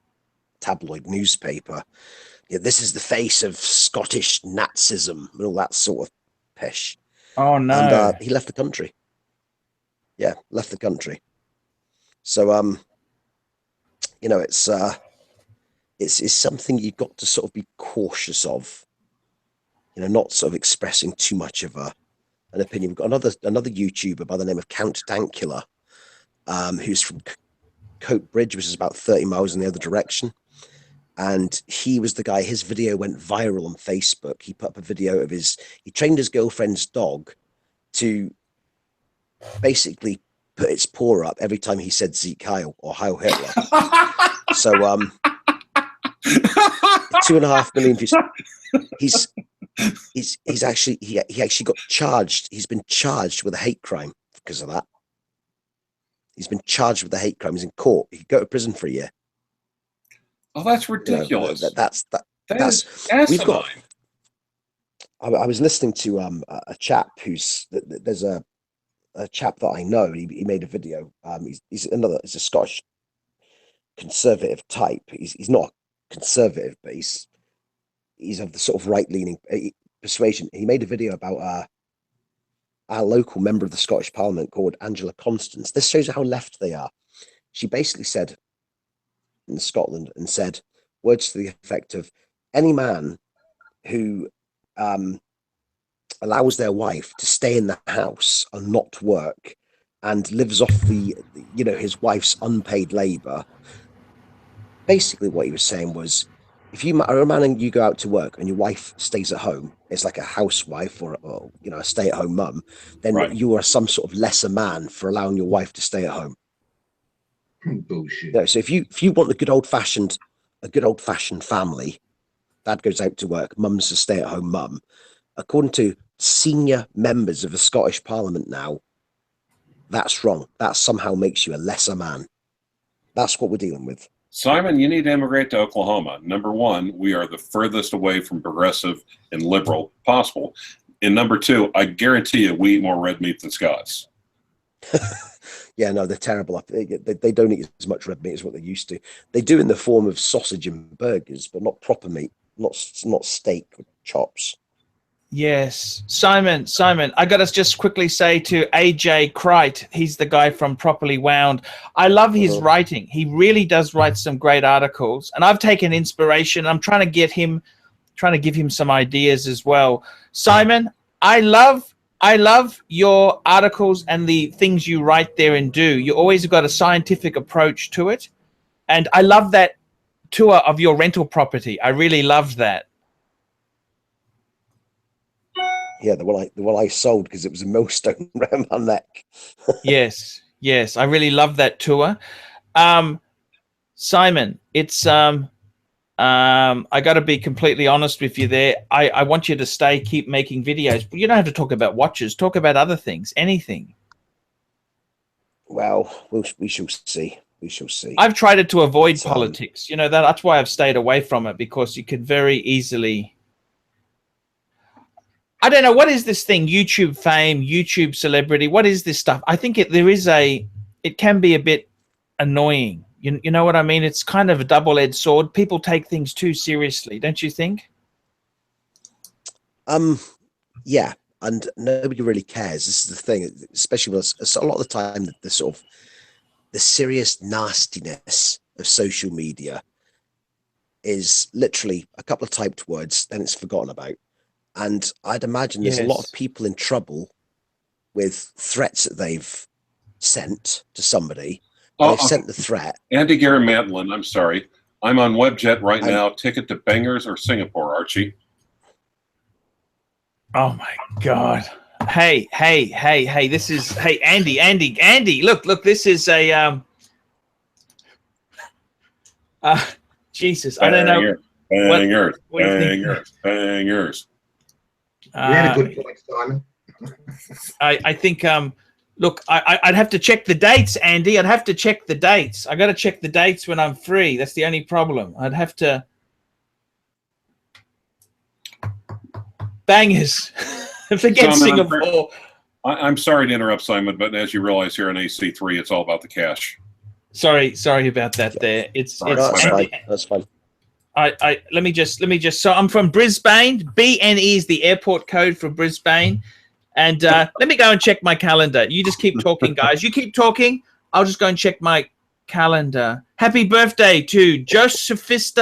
tabloid newspaper. Yeah, this is the face of Scottish Nazism and all that sort of pish. Oh no! And he left the country. Yeah, left the country. So you know, it's something you've got to sort of be cautious of. You know, not sort of expressing too much of an opinion. We've got another YouTuber by the name of Count Dankula, who's from Coat Bridge, which is about 30 miles in the other direction. And he was the guy, his video went viral on Facebook. He put up a video of he trained his girlfriend's dog to basically put its paw up every time he said Sieg Heil or Heil Hitler. So 2.5 million views. He actually got charged. He's been charged with a hate crime because of that. He's been charged with a hate crime. He's in court. He could go to prison for a year. Oh, that's ridiculous. You know, that's we've got. I was listening to a chap there's a chap that I know. He made a video. He's a Scottish conservative type. He's not conservative, but he's of the sort of right leaning persuasion. He made a video about our local member of the Scottish Parliament called Angela Constance. This shows you how left they are. She basically said in Scotland and said words to the effect of, any man who allows their wife to stay in the house and not work and lives off his wife's unpaid labor. Basically what he was saying was, if you are a man and you go out to work and your wife stays at home, it's like a housewife or a stay-at-home mum, then you are some sort of lesser man for allowing your wife to stay at home. Bullshit. You know, so if you want a good old fashioned family, dad goes out to work, mum's a stay-at-home mum. According to senior members of the Scottish Parliament now, that's wrong. That somehow makes you a lesser man. That's what we're dealing with. Simon, you need to immigrate to Oklahoma. Number one, we are the furthest away from progressive and liberal possible. And number two, I guarantee you we eat more red meat than Scots. Yeah, no, they're terrible. They don't eat as much red meat as what they used to. They do in the form of sausage and burgers, but not proper meat, not steak or chops. Yes, Simon, I got to just quickly say to AJ Crite, he's the guy from Properly Wound. I love his writing. He really does write some great articles, and I've taken inspiration. I'm trying to give him some ideas as well. Simon, I love your articles and the things you write there and do. You always got a scientific approach to it, and I love that tour of your rental property. I really loved that. Yeah, the one I sold because it was a millstone around my neck. Yes, I really love that tour. Simon, it's I got to be completely honest with you there. I want you to keep making videos, but you don't have to talk about watches. Talk about other things, anything. Well, we shall see. We shall see. I've tried to avoid politics. You know, that's why I've stayed away from it, because you could very easily. I don't know, what is this thing? YouTube fame, YouTube celebrity. What is this stuff? I think it can be a bit annoying. You know what I mean? It's kind of a double-edged sword. People take things too seriously, don't you think? Yeah, and nobody really cares. This is the thing, especially when it's a lot of the time the sort of the serious nastiness of social media is literally a couple of typed words, then it's forgotten about. And I'd imagine there's a lot of people in trouble with threats that they've sent to somebody. They've sent the threat. Andy Gary Madeline, I'm sorry. I'm on Webjet right now. Ticket to Bangers or Singapore, Archie? Oh my God. Hey, this is, hey, Andy, look, this is a, Jesus, I don't know. Bangers. You had a good point, Simon. I think, look, I'd have to check the dates, Andy. I'd have to check the dates. I got to check the dates when I'm free. That's the only problem. I'd have to. Bangers. Forget Simon, Singapore. I'm sorry to interrupt, Simon, but as you realize here in AC3, it's all about the cash. Sorry about that. There, it's that's fine. Let me just. So I'm from Brisbane. BNE is the airport code for Brisbane. And let me go and check my calendar. You just keep talking, guys. You keep talking. I'll just go and check my calendar. Happy birthday to Joe Fist.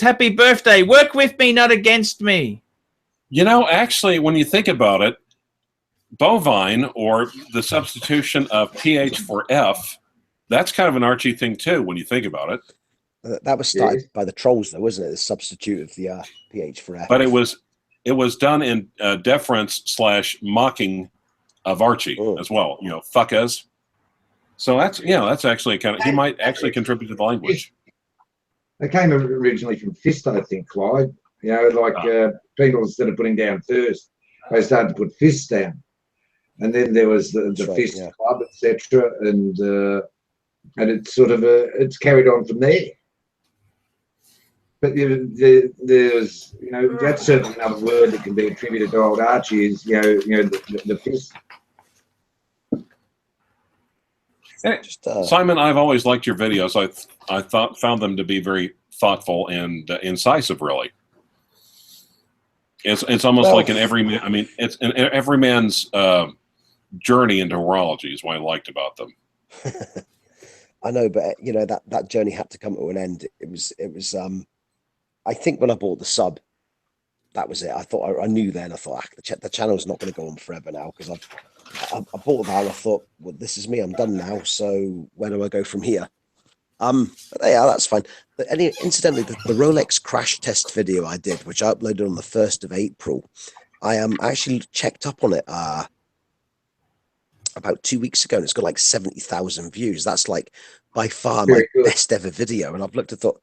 Happy birthday. Work with me, not against me. You know, actually, when you think about it, bovine, or the substitution of PH for F, that's kind of an Archie thing too, when you think about it. That was started by the trolls, though, wasn't it? The substitute of the PH for F. But it was done in deference / mocking of Archie as well. You know, fuckers. So that's actually kind of, he might actually contribute to the language. They came originally from fist, I think, Clyve. You know, like people, instead of putting down first, they started to put fists down, and then there was the fist club, etc. And it's sort of it's carried on from there. But there's, you know, that's certainly another word that can be attributed to old Archie is, you know, the fist. Simon, I've always liked your videos. I found them to be very thoughtful and incisive. Really, it's almost like it's in every man's journey into horology is what I liked about them. I know, but you know that journey had to come to an end. It was. I think when I bought the sub, that was it. I knew then. I thought the channel's not going to go on forever now, because I bought that and I thought, well, this is me. I'm done now. So where do I go from here? But yeah, that's fine. But incidentally, the Rolex crash test video I did, which I uploaded on the 1st of April, I actually checked up on it about 2 weeks ago, and it's got like 70,000 views. That's like by far my best ever video. And I've looked and thought,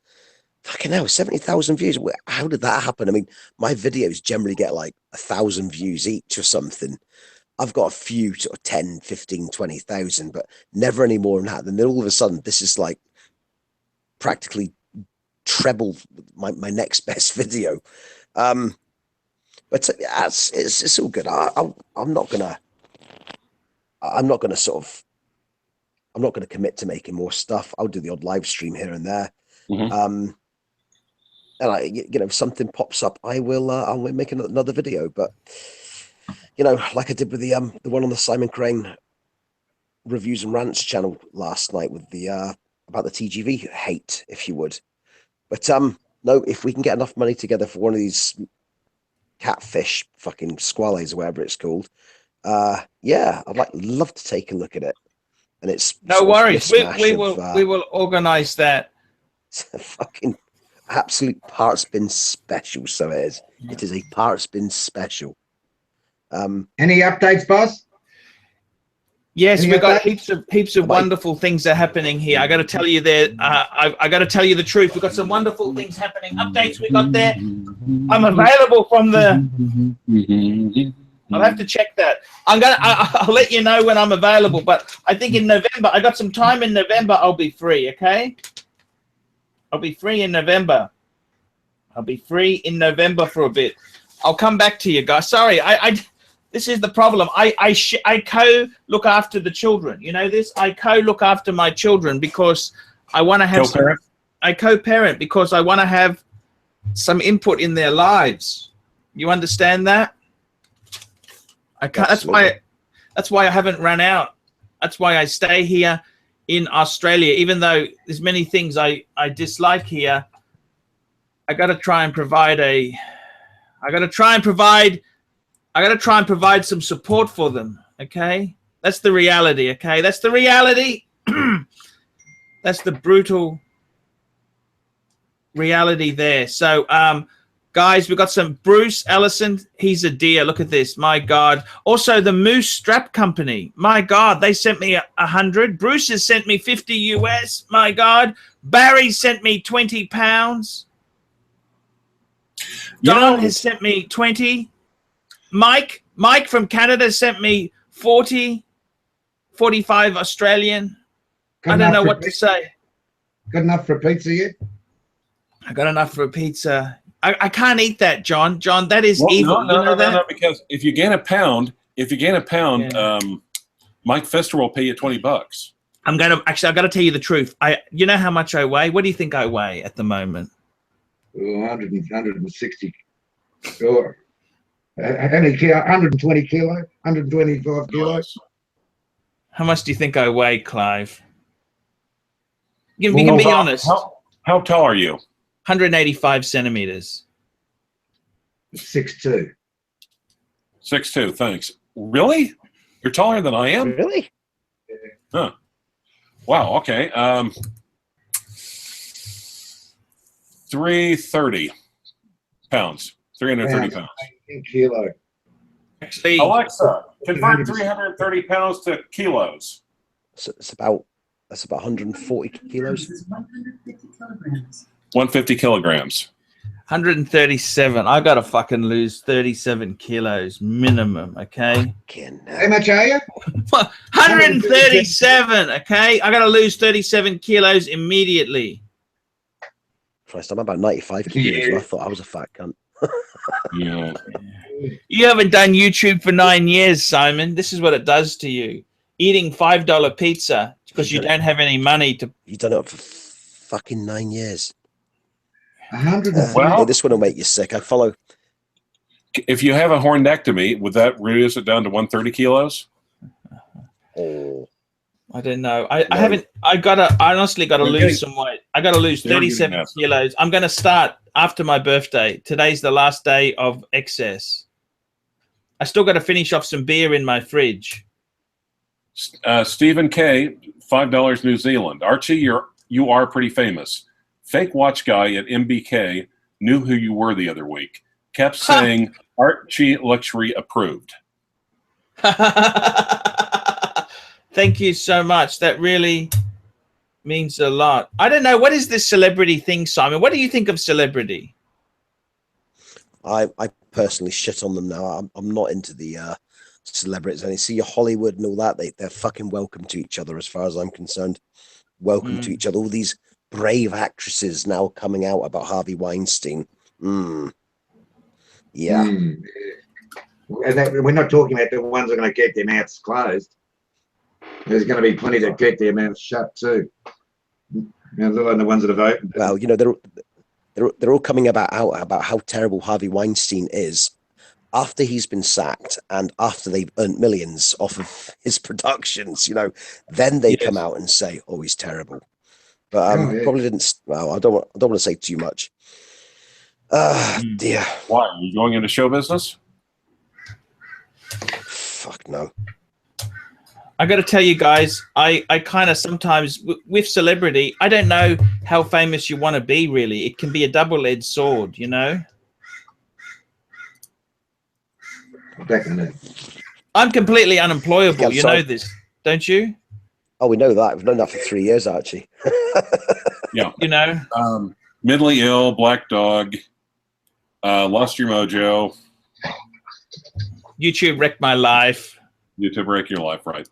fucking hell, 70,000 views. How did that happen? I mean, my videos generally get like 1,000 views each or something. I've got a few sort of 10, 15, 20,000, but never any more than that. And then all of a sudden, this is like practically treble my next best video. But it's all good. I'm not gonna commit to making more stuff. I'll do the odd live stream here and there. Mm-hmm. And if something pops up, I'll make another video. But you know, like I did with the one on the Simon Crane Reviews and Rants channel last night with the about the TGV hate, if you would. But no, if we can get enough money together for one of these catfish fucking squales or whatever it's called, yeah, I'd love to take a look at it. And it's no worries. We will organize that. It's a fucking absolute parts bin special. So it is. Yeah. It is a parts bin special. Any updates, boss? Yes, Any we've got updates? heaps of wonderful things are happening here. I got to tell you there. I got to tell you the truth. We've got some wonderful things happening. Updates we got there. I'm available from the. I'll have to check that. I'll let you know when I'm available. But I think in November, I got some time in November. I'll be free. Okay. I'll be free in November. I'll be free in November for a bit. I'll come back to you guys. Sorry, this is the problem. I co-look after the children. You know this? I co-look after my children because I want to have I co-parent because I want to have some input in their lives. You understand that? I can't. That's why I haven't run out. That's why I stay here in Australia, even though there's many things I dislike here. I got to try and provide some support for them. Okay, that's the reality. Okay, that's the reality. That's the brutal reality there. So, guys, we've got some Bruce Ellison. He's a dear. Look at this. My God. Also, the Moose Strap Company. My God, they sent me 100. Bruce has sent me 50 US. My God. Barry sent me 20 pounds. Don has sent me 20. Mike from Canada sent me 40, 45 Australian. I don't know what to say. Got enough for a pizza yet? Uh, I got enough for a pizza. I can't eat that, John. John, that is evil. No, because if you gain a pound, Mike Pfister will pay you $20. I've got to tell you the truth. You know how much I weigh? What do you think I weigh at the moment? 160. Sure. How many kilo? 120 kilo? 125 kilos? How much do you think I weigh, Clyve? You can be honest. How tall are you? 185 centimeters. 6'2". 6'2", thanks. Really? You're taller than I am? Really? Huh. Wow, okay. 330 pounds. 330 pounds. 19 kilo. Actually, Alexa, convert 330 pounds to kilos. So that's about 140 kilos. 150 kilograms. 150 kilograms. 137. I got to fucking lose 37 kilos minimum, okay? How much are you? 137, okay? I got to lose 37 kilos immediately. Christ, I'm about 95 kilos. And I thought I was a fat cunt. Yeah. You haven't done YouTube for 9 years, Simon. This is what it does to you. Eating $5 pizza because you don't have any money to. You've done it for fucking 9 years. 100. Well, this one will make you sick. I follow. If you have a hornectomy, would that reduce it down to 130 kilos? Oh, I don't know. I haven't. I honestly got to lose some weight. I got to lose 37 kilos. I'm going to start after my birthday. Today's the last day of excess. I still got to finish off some beer in my fridge. Stephen K, $5 New Zealand. Archie, you are pretty famous. Fake watch guy at MBK knew who you were the other week. Kept saying Archie Luxury approved. Thank you so much. That really means a lot. I don't know. What is this celebrity thing, Simon? What do you think of celebrity? I personally shit on them now. I'm not into the celebrities. And you see your Hollywood and all that, they're fucking welcome to each other as far as I'm concerned. Welcome to each other. All these brave actresses now coming out about Harvey Weinstein. Yeah. And we're not talking about the ones that are going to keep their mouths closed. There's going to be plenty that keep their mouths shut too. Let alone the ones that have opened. Well, you know, they're all coming out about how terrible Harvey Weinstein is after he's been sacked and after they've earned millions off of his productions. You know, then they come out and say, "Oh, he's terrible." But probably didn't. Well, I don't want to say too much. Dear. Why? Are you going into show business? Fuck no. I got to tell you guys, I kind of sometimes with celebrity, I don't know how famous you want to be. Really, it can be a double-edged sword, you know. I'm completely unemployable. You know this, don't you? Oh, we know that. We've known that for 3 years, Archie. Yeah. You know, Mentally ill, Black Dog, Lost Your Mojo. YouTube wrecked my life. YouTube wreck your life, right?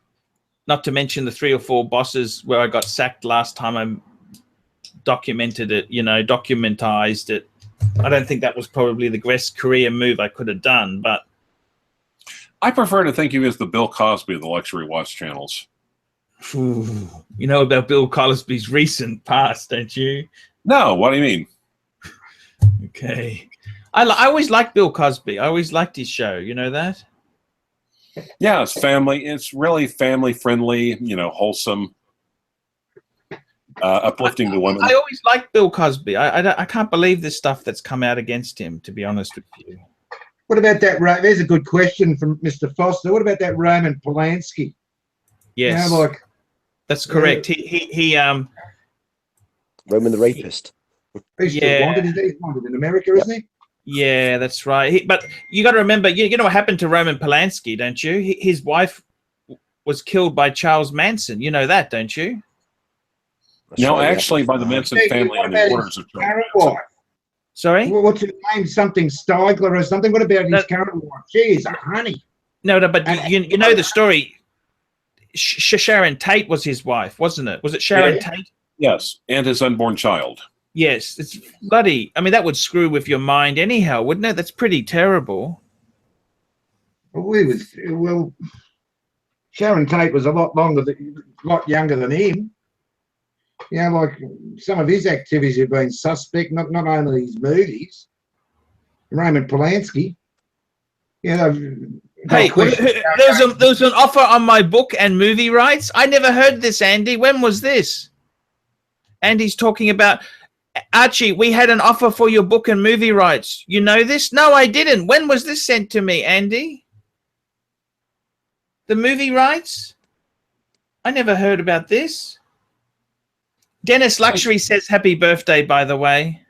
Not to mention the 3 or 4 bosses where I got sacked last time I documented it, you know, documentized it. I don't think that was probably the best career move I could have done, but I prefer to think of you as the Bill Cosby of the luxury watch channels. you know about Bill Cosby's recent past, don't you? No, what do you mean? Okay. I always liked Bill Cosby. I always liked his show. You know that? Yeah, it's family. It's really family friendly, you know, wholesome, uplifting to women. I always liked Bill Cosby. I can't believe this stuff that's come out against him, to be honest with you. What about that? There's a good question from Mr. Foster. What about that Roman Polanski? Yes, You know, like, that's correct. He Roman the rapist. he's still wanted. He's wanted in America, isn't he? Yeah, that's right. But you got to remember, you know what happened to Roman Polanski, don't you? His wife was killed by Charles Manson. You know that, don't you? That's No, right, actually, yeah. by the Manson family and the orders of Current Charles. wife. Sorry? Well, what's her name? Something Steigler or something. What about his current wife? She is a honey. No, but you know the story. Sharon Tate was his wife, wasn't it? Was it Sharon Tate? Yes, and his unborn child. Yes, it's bloody. I mean, that would screw with your mind anyhow, wouldn't it? That's pretty terrible. Well, Sharon Tate was a lot younger than him. You know, like some of his activities have been suspect, not only his movies. Roman Polanski. You know, hey, there was an offer on my book and movie rights. I never heard this, Andy. When was this? Andy's talking about, Archie, we had an offer for your book and movie rights. You know this? No, I didn't. When was this sent to me, Andy? The movie rights? I never heard about this. Dennis Luxury says happy birthday, by the way.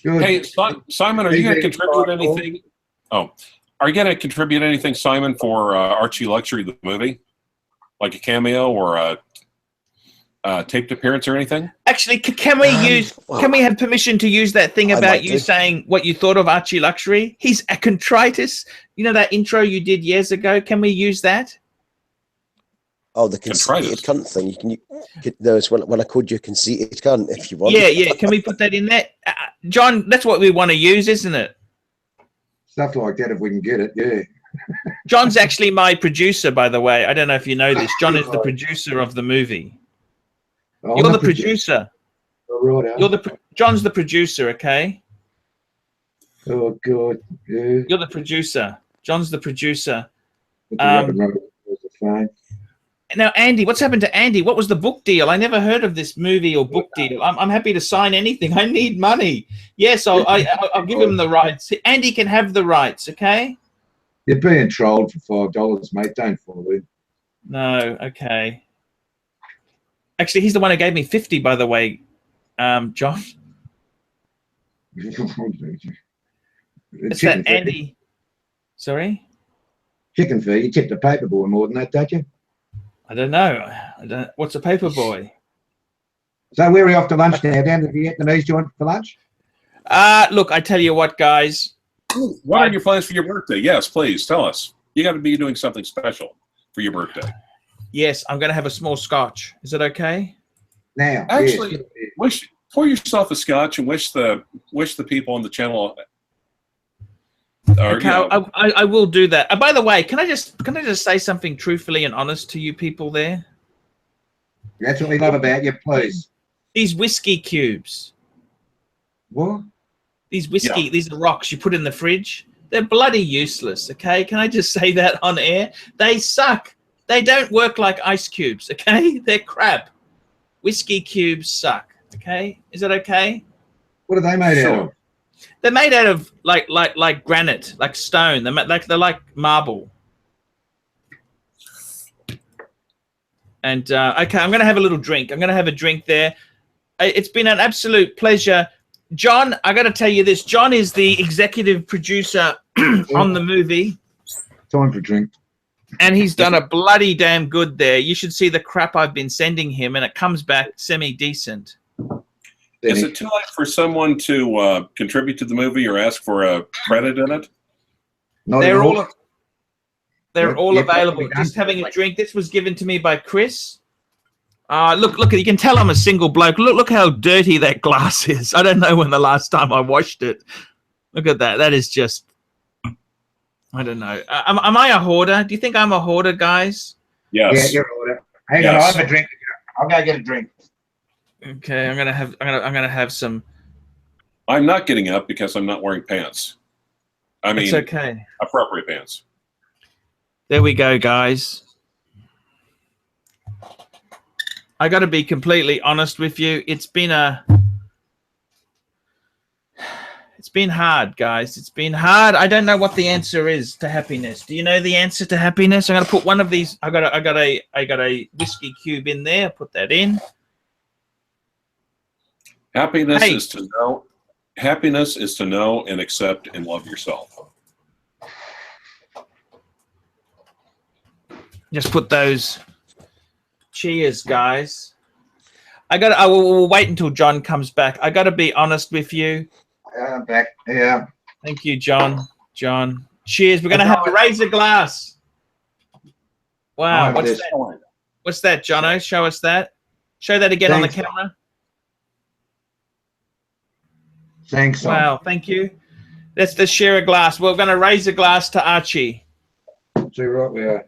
good. Hey, Simon, are you going to contribute anything? Oh, are you going to contribute anything, Simon, for Archie Luxury, the movie? Like a cameo or a taped appearance or anything? Actually, can we have permission to use that thing about you saying what you thought of Archie Luxury? He's a contritus. You know that intro you did years ago? Can we use that? Oh, the conceited cunt thing. There's when I called you a conceited cunt, if you want. Yeah. Can we put that in there? John, that's what we want to use, isn't it? Stuff like that, if we can get it, yeah. John's actually my producer, by the way. I don't know if you know this. John is the producer of the movie. You're the producer. John's the producer, okay? Oh, God. Yeah. You're the producer. John's the producer. Now, Andy, what's happened to Andy? What was the book deal? I never heard of this movie or book deal. I'm happy to sign anything. I need money. Yes, I'll give him the rights. Andy can have the rights, okay? You're being trolled for $5, mate. Don't fall in. No, okay. Actually, he's the one who gave me 50, by the way, John. It's that Andy. Sorry? Chicken fee. You tip the paper boy more than that, don't you? I don't know. What's a paper boy? So where are we off to lunch now? Down to the Vietnamese joint for lunch? Look, I tell you what, guys. What are your plans for your birthday? Yes, please tell us. You got to be doing something special for your birthday. Yes, I'm going to have a small scotch. Is it okay? Now, actually, pour yourself a scotch and wish the people on the channel. Okay, I will do that. By the way, can I just say something truthfully and honest to you people there? That's what we love about you, please. These whiskey cubes. What? These are rocks you put in the fridge. They're bloody useless, okay? Can I just say that on air? They suck. They don't work like ice cubes, okay? They're crap. Whiskey cubes suck, okay? Is that okay? What are they made out of? They're made out of like granite, like stone. They're like marble. And okay, I'm going to have a little drink. I'm going to have a drink there. It's been an absolute pleasure. John, I got to tell you this. John is the executive producer on the movie. Time for a drink. And he's done a bloody damn good there. You should see the crap I've been sending him, and it comes back semi-decent. Is it too late for someone to contribute to the movie or ask for a credit in it? They're all available. Just having a drink. This was given to me by Chris. Look, you can tell I'm a single bloke. Look how dirty that glass is. I don't know when the last time I washed it. Look at that. That is just, I don't know. Am I a hoarder? Do you think I'm a hoarder, guys? Yes. Yeah, you're a hoarder. Hang on, I'll have a drink. I'll go get a drink. Okay, I'm gonna have some. I'm not getting up because I'm not wearing pants. I mean, it's okay. Appropriate pants. There we go, guys. I got to be completely honest with you. It's been hard, guys. It's been hard. I don't know what the answer is to happiness. Do you know the answer to happiness? I'm gonna put one of these. I got a whiskey cube in there. Put that in. Happiness is to know. Happiness is to know and accept and love yourself. Just put those. Cheers, guys. I will wait until John comes back. I got to be honest with you. I'm back. Yeah. Thank you, John. Cheers. We're gonna have to raise a glass. Wow. What's that? What's that, Jono? Show us that. Show that again on the camera. Thanks. Wow. Thank you. Let's share a glass. We're gonna raise a glass to Archie. See right we are.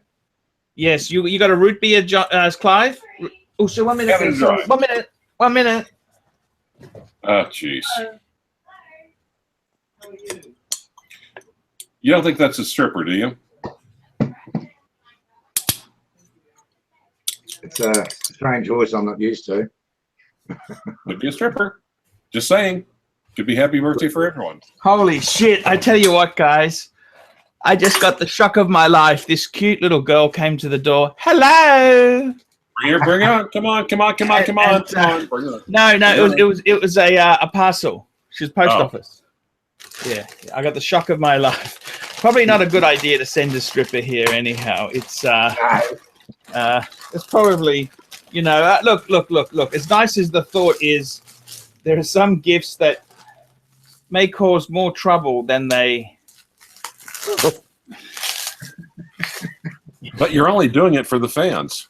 Yes, you got a root beer, Clyve? Oh, so 1 minute. Please. 1 minute. 1 minute. Oh, jeez. You don't think that's a stripper, do you? It's a strange voice I'm not used to. Could be a stripper. Just saying. Could be happy birthday for everyone. Holy shit. I tell you what, guys. I just got the shock of my life. This cute little girl came to the door. Hello. Bring it on. Come on. Come on. Bring it on. No, it was a parcel. She was post office. Yeah, I got the shock of my life. Probably not a good idea to send a stripper here anyhow. It's probably, you know, look. As nice as the thought is, there are some gifts that may cause more trouble than they. But you're only doing it for the fans.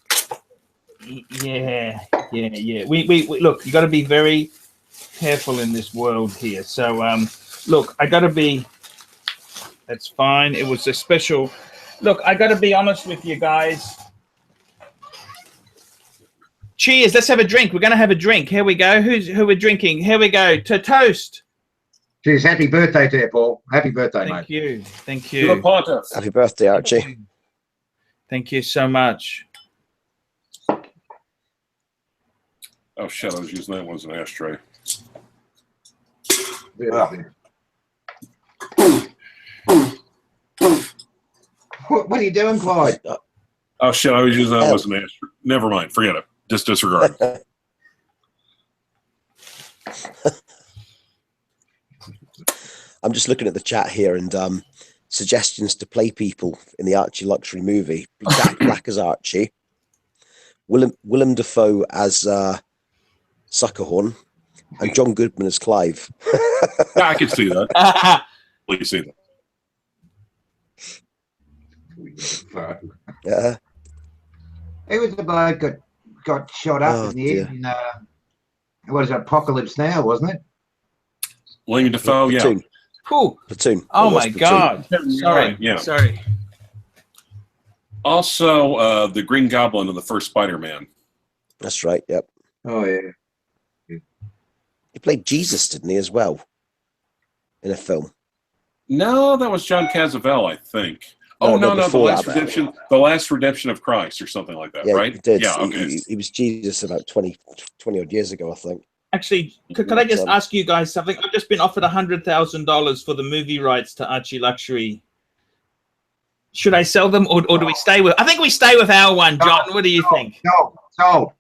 Yeah. We look, you got to be very careful in this world here. So, look, I got to be. That's fine. It was a special. Look, I got to be honest with you guys. Cheers. Let's have a drink. We're going to have a drink. Here we go. Who we're drinking? Here we go. To toast. Cheers. Happy birthday to you, Paul. Happy birthday, mate. Thank you. Happy birthday, Archie. Thank you so much. Oh, shit. I was using that one as an ashtray. What are you doing, Clyde? Oh, shit. I was using that one as an ashtray. Never mind. Forget it. Just disregard it. I'm just looking at the chat here and suggestions to play people in the Archie Luxury movie. Jack Black as Archie, Willem Dafoe as Suckerhorn, and John Goodman as Clyve. Yeah, I can see that. Please see that. Yeah. Who was the bloke that got shot up in the end? What is it, Apocalypse Now, wasn't it? William Dafoe, yeah. Platoon. Oh my God. Sorry. Yeah. Sorry. Also, the Green Goblin in the first Spider-Man. That's right. Yep. Oh yeah. He played Jesus, didn't he, as well, in a film? No, that was John Cazavell, I think. No, the Last Redemption of Christ, or something like that, yeah, right? He did. Yeah, okay. He was Jesus about 20 odd years ago, I think. Actually, could I just ask you guys something? I've just been offered $100,000 for the movie rights to Archie Luxury. Should I sell them, or do we stay with? I think we stay with our one, John. What do you think? Sold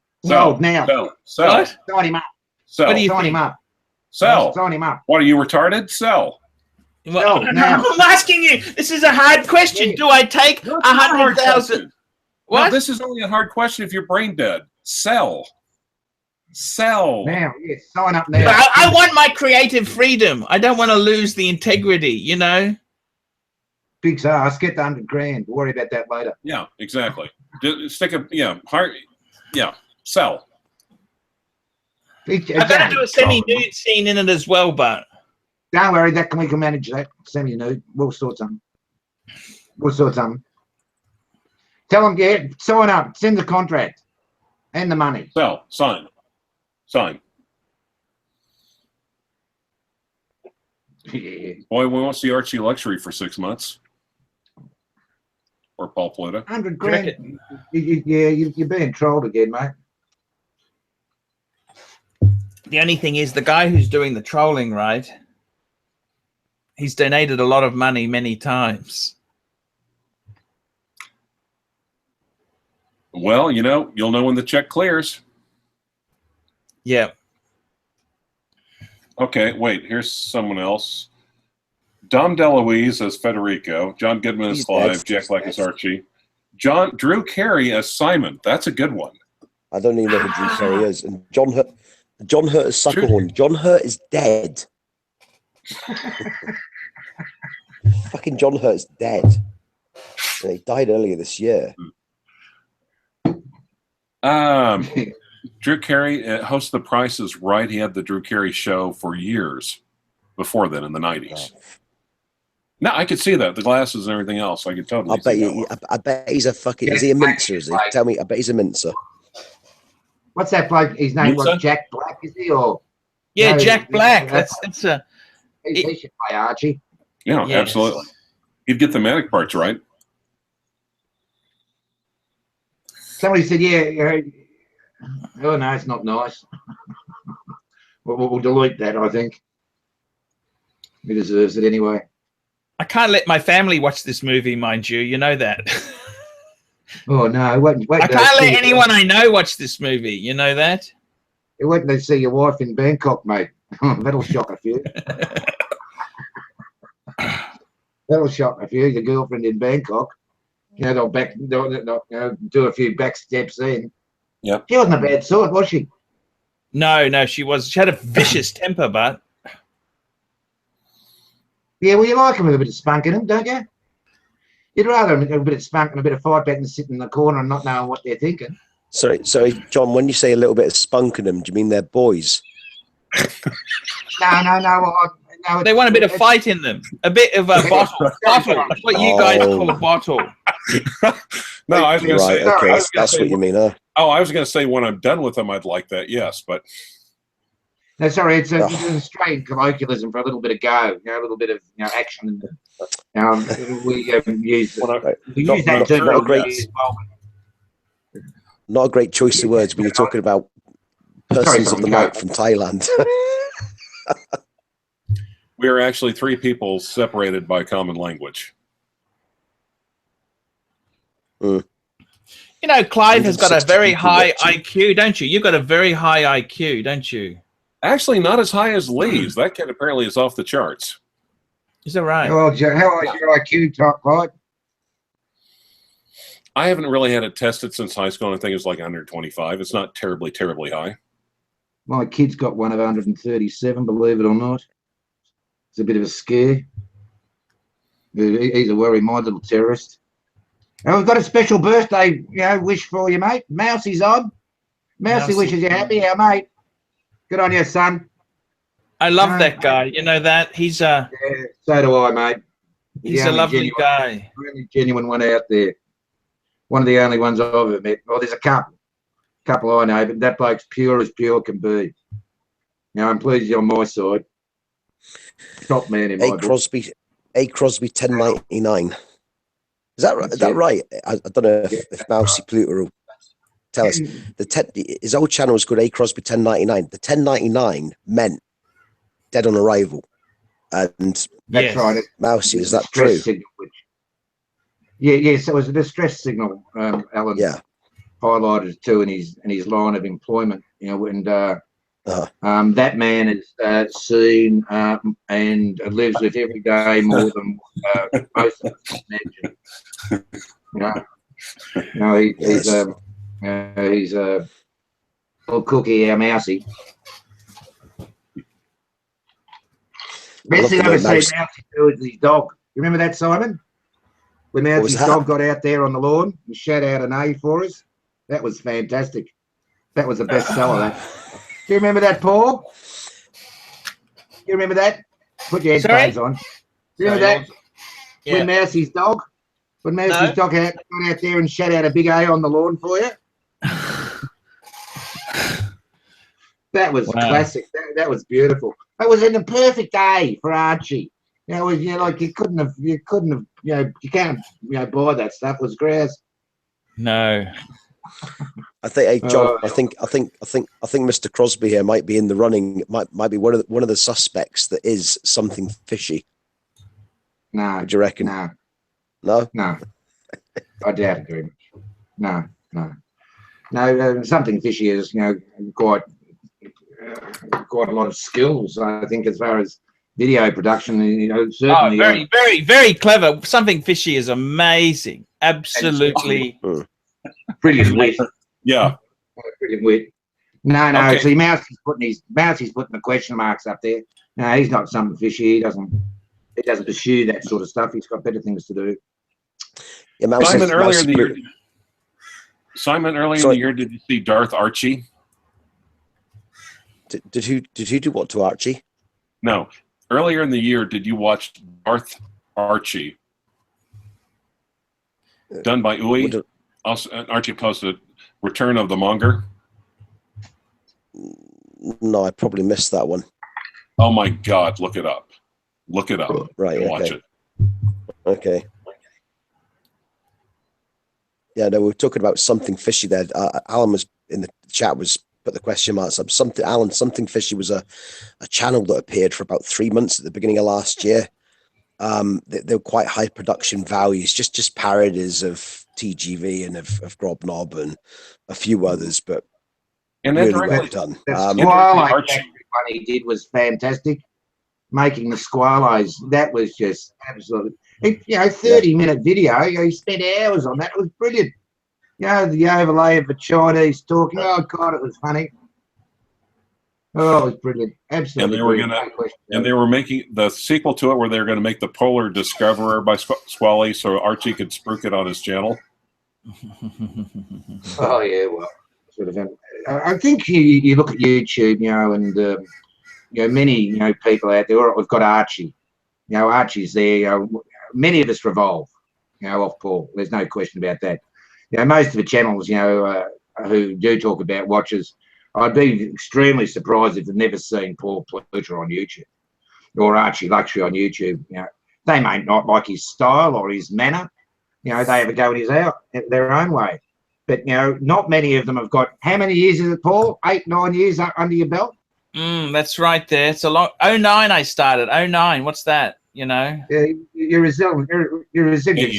now. Sell. Sign him up. Sell. What do you Sign think? him up. Sell. Sign him up. What, are you retarded? Sell. Well, No, now. I'm asking you. This is a hard question. Do I take No, it's not a hard 100,000? question. What? No, this is only a hard question if you're brain dead. Sell. Sell. Now, yes, sign up now. I want my creative freedom. I don't want to lose the integrity, you know? Big ass, get the 100 grand. We'll worry about that later. Yeah, exactly. Stick a heart. Yeah, sell. I better do a semi-nude scene in it as well, but don't worry, we can manage that. Semi-nude. We'll sort something. We'll sort something. Tell them, yeah, sign up, send the contract and the money. Sell. Sign. Sign. Yeah. Boy, we won't see Archie Luxury for 6 months. Or Paul Pluta. 100 grand. You're being trolled again, mate. the only thing is the guy who's doing the trolling, right? He's donated a lot of money many times. Well, you know, you'll know when the check clears. Yeah. Okay, wait, here's someone else. Dom DeLuise as Federico, John Goodman as Clyve, Jack Black as Archie, Drew Carey as Simon. That's a good one. I don't even know who Drew Carey is. And John Hurt is Suckerhorn. John Hurt is dead. Fucking John Hurt's dead. He died earlier this year. Drew Carey hosts The Price is Right. He had the Drew Carey show for years before then in the 90s. No, I could see that. The glasses and everything else. I could totally see that. I bet he's a fucking... Is he a mincer, is he? Tell me. I bet he's a mincer. What's that bloke? His name was Jack Black, is he? Or yeah, no, Jack Black. That's a... He should play Archie. Yeah, Yes. absolutely. He'd get the manic parts right. Somebody said, yeah, oh no, it's not nice. We'll delete that, I think. He deserves it anyway. I can't let my family watch this movie, mind you. You know that. Oh no, wait, I can't let anyone I know watch this movie. You know that? Wait till they see your wife in Bangkok, mate. That'll shock a few. That'll shock a few. Your girlfriend in Bangkok. You know, they'll do a few back steps in. Yep. She wasn't a bad sort, was she? No, she was. She had a vicious temper, but Yeah, well, you like them with a bit of spunk in them, don't you? You'd rather have a bit of spunk and a bit of fight back than sitting in the corner and not knowing what they're thinking. Sorry, John, when you say a little bit of spunk in them, do you mean they're boys? No. they want a bit of fight in them. A bit of a bottle. Bottle. That's what you guys call a bottle. No, I was going to say... Okay, that's what you mean, huh? Oh, I was going to say when I'm done with them, I'd like that, yes, but... No, sorry, it's an Australian colloquialism for a little bit of go, you know, a little bit of action. We use that term. Not a great choice of words when you're talking about persons of the night from Thailand. We are actually three people separated by common language. You know, Clyve has got a very high IQ, don't you? You've got a very high IQ, don't you? Actually, not as high as Lee's. That kid apparently is off the charts. Is that right? How old's your IQ, Clyde? I haven't really had it tested since high school. I think it's like 125. It's not terribly, terribly high. My kid's got one of 137, believe it or not. It's a bit of a scare. He's a worry, my little terrorist. And we've got a special birthday, wish for you, mate. Mousie's on. Mousie wishes you happy, our mate. Good on you, son. I love that guy. You know that? He's a... Yeah, so do I, mate. He's a lovely guy. The only genuine one out there. One of the only ones I've ever met. Well, there's a couple I know, but that bloke's pure as pure can be. I'm pleased you're on my side. Top man in my book. A. Crosby 1099. Is that right? Is that right? I don't know if Mousy Pluto will tell us. His old channel was called A. Crosby 1099. The 1099 meant dead on arrival. And that's right. Mousy, is that true? Signal, yes, it was a distress signal. Alan highlighted too in his line of employment. And That man is seen and lives with every day more than most of us imagine. He's a little cookie, our mousy. Best thing I've ever seen Mousy do is his dog. You remember that, Simon? When Mousy's dog got out there on the lawn and shat out an A for us? That was fantastic. That was the best seller. That. Do you remember that, Paul? You remember that? Put your headphones on. Do you remember that? Yeah. When Mousy's dog? When Mousy's dog got out there and shat out a big A on the lawn for you? That was classic. That was beautiful. That was in the perfect day for Archie. Like you couldn't have, you can't, buy that stuff. It was grass. No. I think, hey, John, I think Mr. Crosby here might be in the running. Might be one of the suspects that is something fishy. No. Do you reckon? No. I doubt it very much. No. Something fishy is, quite a lot of skills. I think as far as video production, certainly. Very, very, very clever. Something fishy is amazing. Absolutely. Brilliant wit. Yeah. Brilliant wit. No. Okay. See, Mousy's putting the question marks up there. No, he's not something fishy. He doesn't pursue that sort of stuff. He's got better things to do. Yeah, Simon, earlier in the year, did you see Darth Archie? Did he do what to Archie? No. Earlier in the year, did you watch Darth Archie? Done by Uwe. Also, Archie posted Return of the Monger. No, I probably missed that one. Oh my God! Look it up. Look it up. Right. And okay. watch it. Okay. Yeah, no, we were talking about something fishy there. Alan was in the chat, put the question marks up. Something fishy was a channel that appeared for about 3 months at the beginning of last year. They were quite high production values, just parodies of TGV and of Grob Knob and a few others, but really well done. The Squirrel one he did was fantastic. Making the Squirrels, that was just absolutely, 30-minute video. He spent hours on that. It was brilliant. The overlay of the Chinese talking. Oh God, it was funny. Oh, it was brilliant. Absolutely. And they were making the sequel to it where they were going to make the Polar Discoverer by Squally, so Archie could spruik it on his channel. Oh yeah, well, sort of. I think you look at YouTube, and many people out there. All right, we've got Archie. Archie's there. Many of us revolve, off Paul. There's no question about that. Most of the channels, who do talk about watches, I'd be extremely surprised if they've never seen Paul Pluter on YouTube or ARCHIELUXURY on YouTube. They may not like his style or his manner. They have a go at their own way. But, not many of them have got, how many years is it, Paul? 8, 9 years under your belt? That's right there. It's a long, 09 I started. 09, what's that, Yeah, your resilience is amazing.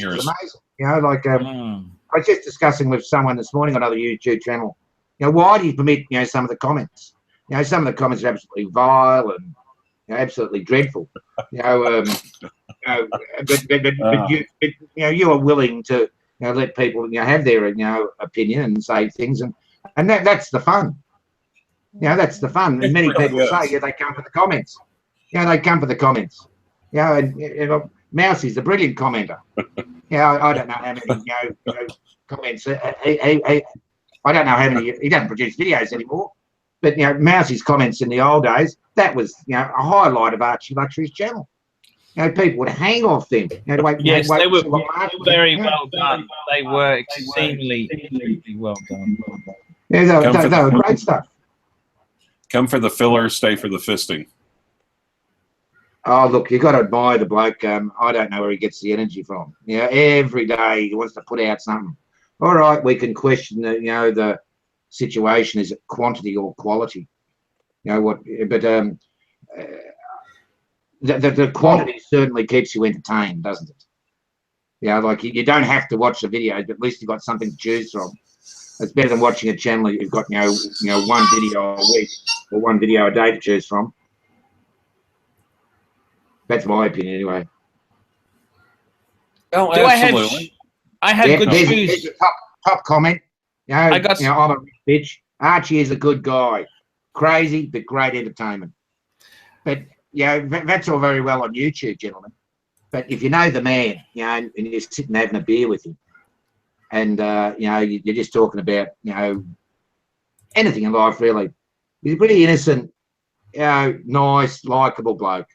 I was just discussing with someone this morning on another YouTube channel. Why do you permit, some of the comments? Some of the comments are absolutely vile and absolutely dreadful. But you are willing to let people have their opinion and say things, and that's the fun. That's the fun. And many people say they come for the comments. They come for the comments. And Mousy's a brilliant commenter. I don't know how many comments. I don't know how many. He doesn't produce videos anymore. But Mousy's comments in the old days, that was a highlight of ARCHIELUXURY'S channel. People would hang off them. Yes, they were very well done. They were exceedingly well done. Yeah, they were great stuff. Come for the filler, stay for the fisting. Oh, look, you've got to admire the bloke. I don't know where he gets the energy from. Every day he wants to put out something. All right, we can question the situation. Is it quantity or quality? But the quantity certainly keeps you entertained, doesn't it? You don't have to watch the videos, but at least you've got something to choose from. It's better than watching a channel you've got one video a week. or one video a day to choose from. That's my opinion, anyway. Oh, Do absolutely. I have good there's shoes. a top comment. I'm a rich bitch. Archie is a good guy. Crazy, but great entertainment. But, that's all very well on YouTube, gentlemen. But if you know the man, and you're sitting having a beer with him, and, you're just talking about, anything in life, really. He's a pretty innocent, nice, likeable bloke.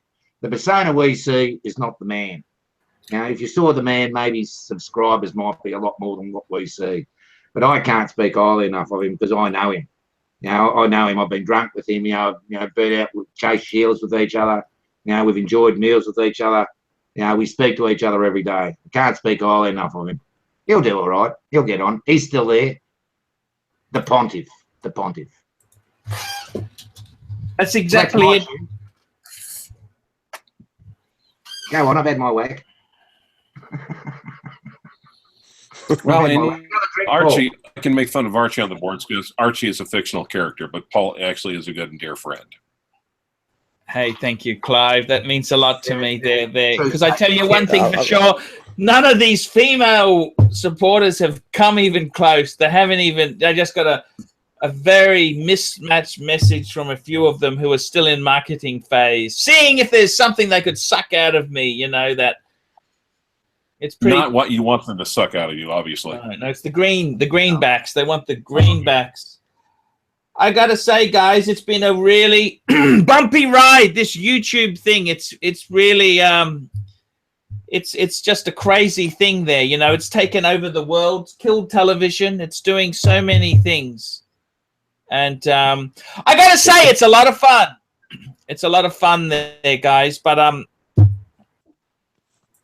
The persona we see is not the man. If you saw the man, maybe subscribers might be a lot more than what we see. But I can't speak highly enough of him because I know him. I know him. I've been drunk with him. Been out with chase shields with each other. We've enjoyed meals with each other. We speak to each other every day. I can't speak highly enough of him. He'll do all right. He'll get on. He's still there. The pontiff. That's exactly it. Go on. I've had my whack. Well, and Archie, I can make fun of Archie on the boards because Archie is a fictional character, but Paul actually is a good and dear friend. Hey, thank you, Clive. That means a lot to me. There, because I tell you one thing for sure: none of these female supporters have come even close. They haven't even. They just got a very mismatched message from a few of them who are still in marketing phase, seeing if there's something they could suck out of me. That. It's pretty, not what you want them to suck out of you, obviously. No, it's the greenbacks. They want the greenbacks. I gotta say, guys, it's been a really bumpy ride. This YouTube thing, it's really it's just a crazy thing there. It's taken over the world, it's killed television. It's doing so many things, and I gotta say, it's a lot of fun. It's a lot of fun there, guys. But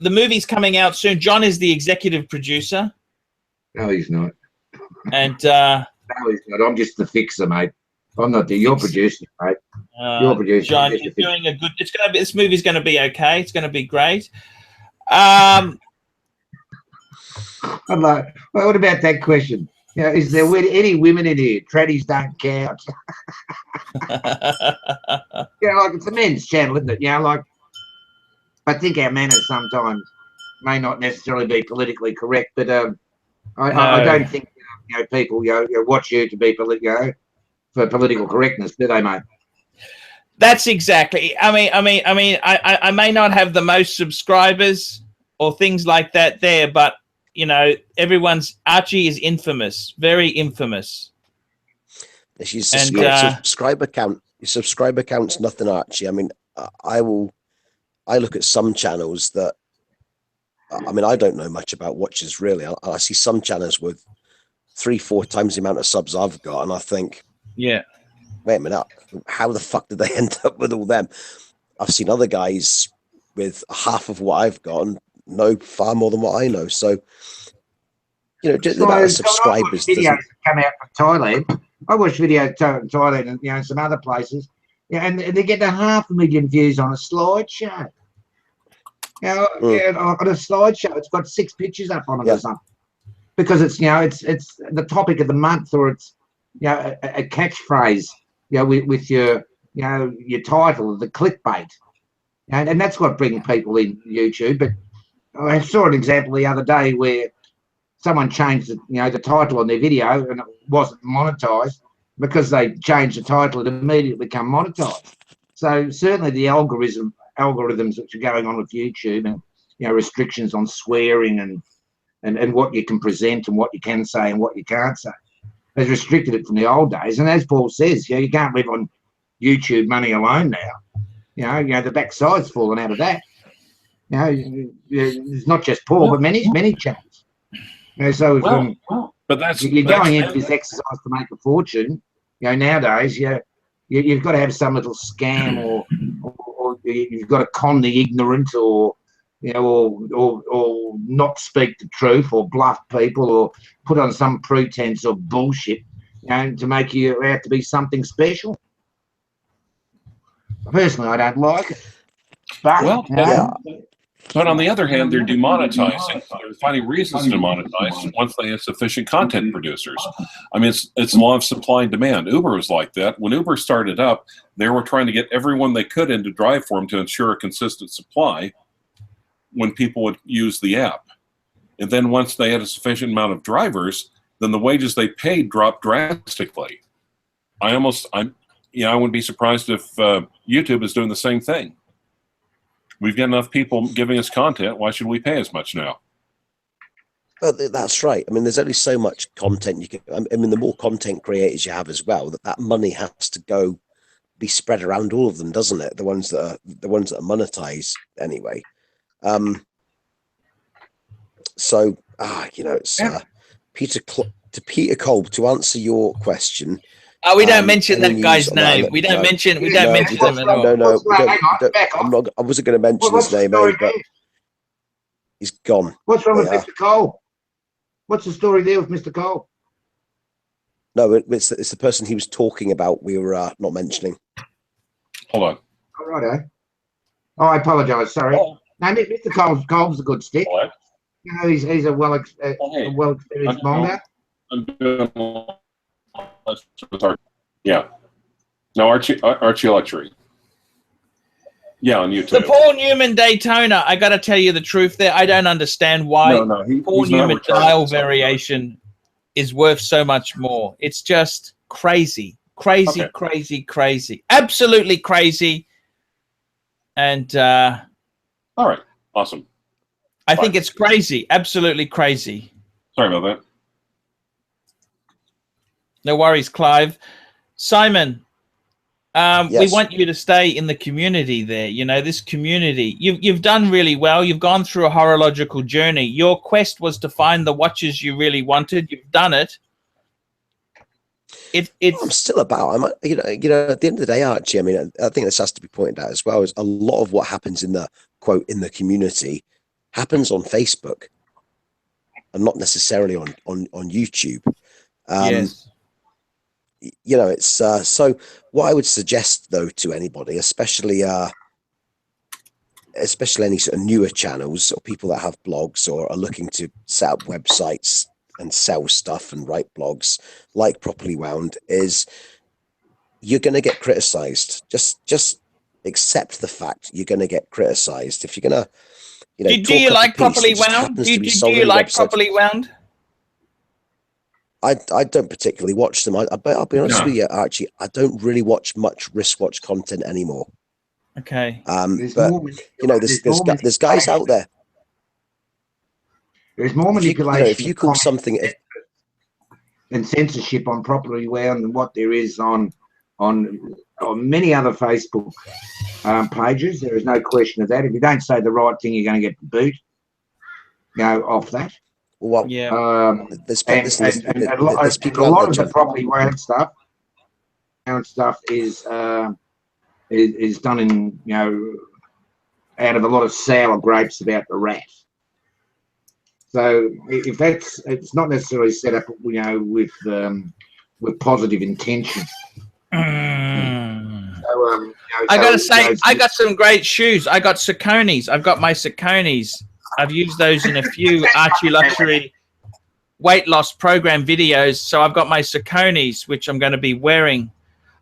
the movie's coming out soon. John is the executive producer. No, he's not. And no, he's not. I'm just the fixer, mate. I'm not the. You're producing, mate. You're producing. John, you're doing a good. It's gonna be. This movie's gonna be okay. It's gonna be great. I'm like, well, what about that question? Is there any women in here? Tradies don't count. Like it's a men's channel, isn't it? Like. I think our manners sometimes may not necessarily be politically correct, but I don't think people watch you to be for political correctness, do they, mate? That's exactly. I may not have the most subscribers or things like that there, but Archie is infamous, very infamous. Your subscriber count. Your subscriber count's nothing, Archie. I look at some channels that, I don't know much about watches really. I see some channels with 3-4 times the amount of subs I've got, and I think, yeah, wait a minute, how the fuck did they end up with all them? I've seen other guys with half of what I've got and know far more than what I know. So, the amount of subscribers. Videos come out from Thailand. I watch videos from Thailand and some other places. And they get 500,000 views on a slideshow. On a slideshow, it's got 6 pictures up on it or something. Because it's it's the topic of the month, or it's a catchphrase with your your title, the clickbait, and that's what brings people in YouTube. But I saw an example the other day where someone changed the title on their video and it wasn't monetized. Because they changed the title, it immediately become monetized. So certainly the algorithms which are going on with YouTube and restrictions on swearing and what you can present and what you can say and what you can't say has restricted it from the old days. And as Paul says, you can't live on YouTube money alone now. The backside's fallen out of that. It's not just Paul, but many channels. So but you're going into this exercise to make a fortune. Nowadays, you've got to have some little scam, or you've got to con the ignorant, or not speak the truth, or bluff people, or put on some pretense of bullshit, to make you out to be something special. Personally, I don't like it. But But on the other hand, they're demonetizing. They're finding reasons to monetize once they have sufficient content producers. I mean, it's law of supply and demand. Uber was like that. When Uber started up, they were trying to get everyone they could in to drive for them to ensure a consistent supply when people would use the app. And then once they had a sufficient amount of drivers, then the wages they paid dropped drastically. I wouldn't be surprised if YouTube is doing the same thing. We've got enough people giving us content. Why should we pay as much now? Well, that's right. I mean, there's only so much content you can. I mean, the more content creators you have as well, that money has to be spread around all of them, doesn't it? The ones that are monetized anyway. So it's Peter Kolb, to answer your question. Oh, we don't mention that guy's name. We don't mention him at all. No. I wasn't going to mention his name, but he's gone. What's wrong with Mr. Cole? What's the story there with Mr. Cole? No, it's the person he was talking about. We were not mentioning. Hold on. All right, eh? Oh, I apologise. Sorry. Oh. No, Mr. Cole's a good stick. What? You know, he's a well experienced monger. I'm doing. Yeah. No, Archie Luxury. Yeah, on YouTube. The Paul Newman Daytona, I got to tell you the truth there. I don't understand why Paul Newman dial variation is worth so much more. It's just crazy. Crazy. Absolutely crazy. And all right. Awesome. I think it's crazy. Absolutely crazy. Sorry about that. No worries, Clyve. Simon, yes. We want you to stay in the community there. You know, this community. You've done really well. You've gone through a horological journey. Your quest was to find the watches you really wanted. You've done it. I'm still about. At the end of the day, Archie. I mean, I think this has to be pointed out as well. Is a lot of what happens in the community happens on Facebook, and not necessarily on YouTube. Yes. It's so what I would suggest though to anybody, especially any sort of newer channels or people that have blogs or are looking to set up websites and sell stuff and write blogs like Properly Wound, is you're going to get criticized. Just accept the fact you're going to get criticized. If you're going to, do you like Properly Wound? Do you like Properly Wound? I don't particularly watch them. I'll be honest with you, Archie. I don't really watch much wristwatch content anymore. Okay. There's guys out there. There's more manipulation. If you call something and censorship on Properly Wound than what there is on many other Facebook pages. There is no question of that. If you don't say the right thing, you're going to get the boot. Off that. Well, yeah. There's a lot of the Properly Wound stuff is done in out of a lot of sour grapes about the rat. So if it's not necessarily set up with positive intention. So, I gotta say, I got some great shoes. I got Saucony's. I've got my Saucony's. I've used those in a few Archie Luxury weight loss program videos. So I've got my Saucony's, which I'm going to be wearing.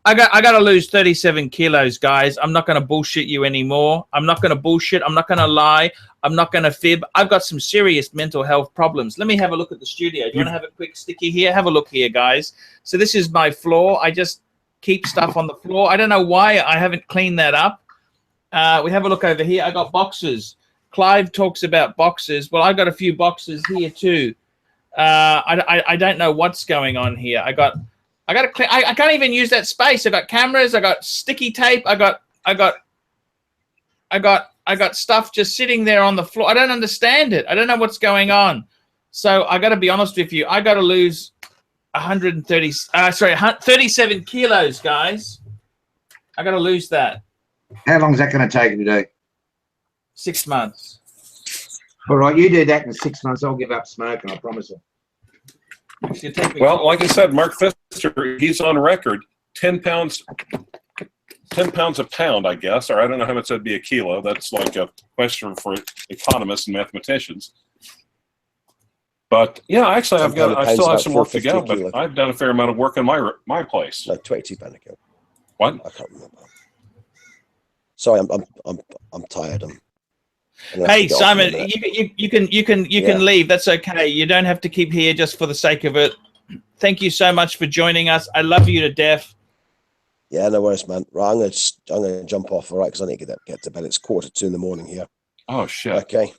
I got to lose 37 kilos, guys. I'm not going to bullshit you anymore. I'm not going to bullshit. I'm not going to lie. I'm not going to fib. I've got some serious mental health problems. Let me have a look at the studio. Do you want to have a quick sticky here? Have a look here, guys. So this is my floor. I just keep stuff on the floor. I don't know why I haven't cleaned that up. We have a look over here. I got boxes. Clyve talks about boxes. Well, I got a few boxes here too. I don't know what's going on here. I got to clean. I can't even use that space. I got cameras. I got sticky tape. I got stuff just sitting there on the floor. I don't understand it. I don't know what's going on. So I got to be honest with you. I got to lose 37 kilos, guys. I got to lose that. How long is that going to take you to do? 6 months. All right, you do that in 6 months. I'll give up smoking. I promise you. Well, like I said, Mark Pfister, he's on record. 10 pounds. 10 pounds a pound, I guess, or I don't know how much that'd be a kilo. That's like a question for economists and mathematicians. But yeah, actually, I still have some work to go, but I've done a fair amount of work in my place. No, £22 a kilo. What? I can't remember. Sorry, I'm tired. Hey Simon, you can leave. That's okay. You don't have to keep here just for the sake of it. Thank you so much for joining us. I love you to death. Yeah, no worries, man. Right, I'm gonna jump off, all right, because I need to get to bed. It's 1:45 in the morning here. Oh shit. Okay.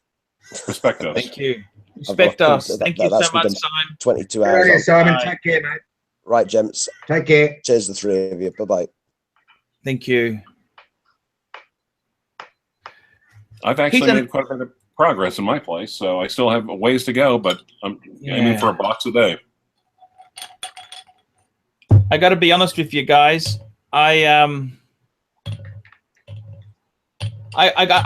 Respect us. Thank you. Respect us. Thank you so much, Simon. 22 hours. Right, Simon, take care, mate. Right, gents. Take care. Cheers, the three of you. Bye-bye. Thank you. I've actually made quite a bit of progress in my place, so I still have a ways to go, but I'm aiming for a box a day. I got to be honest with you guys. I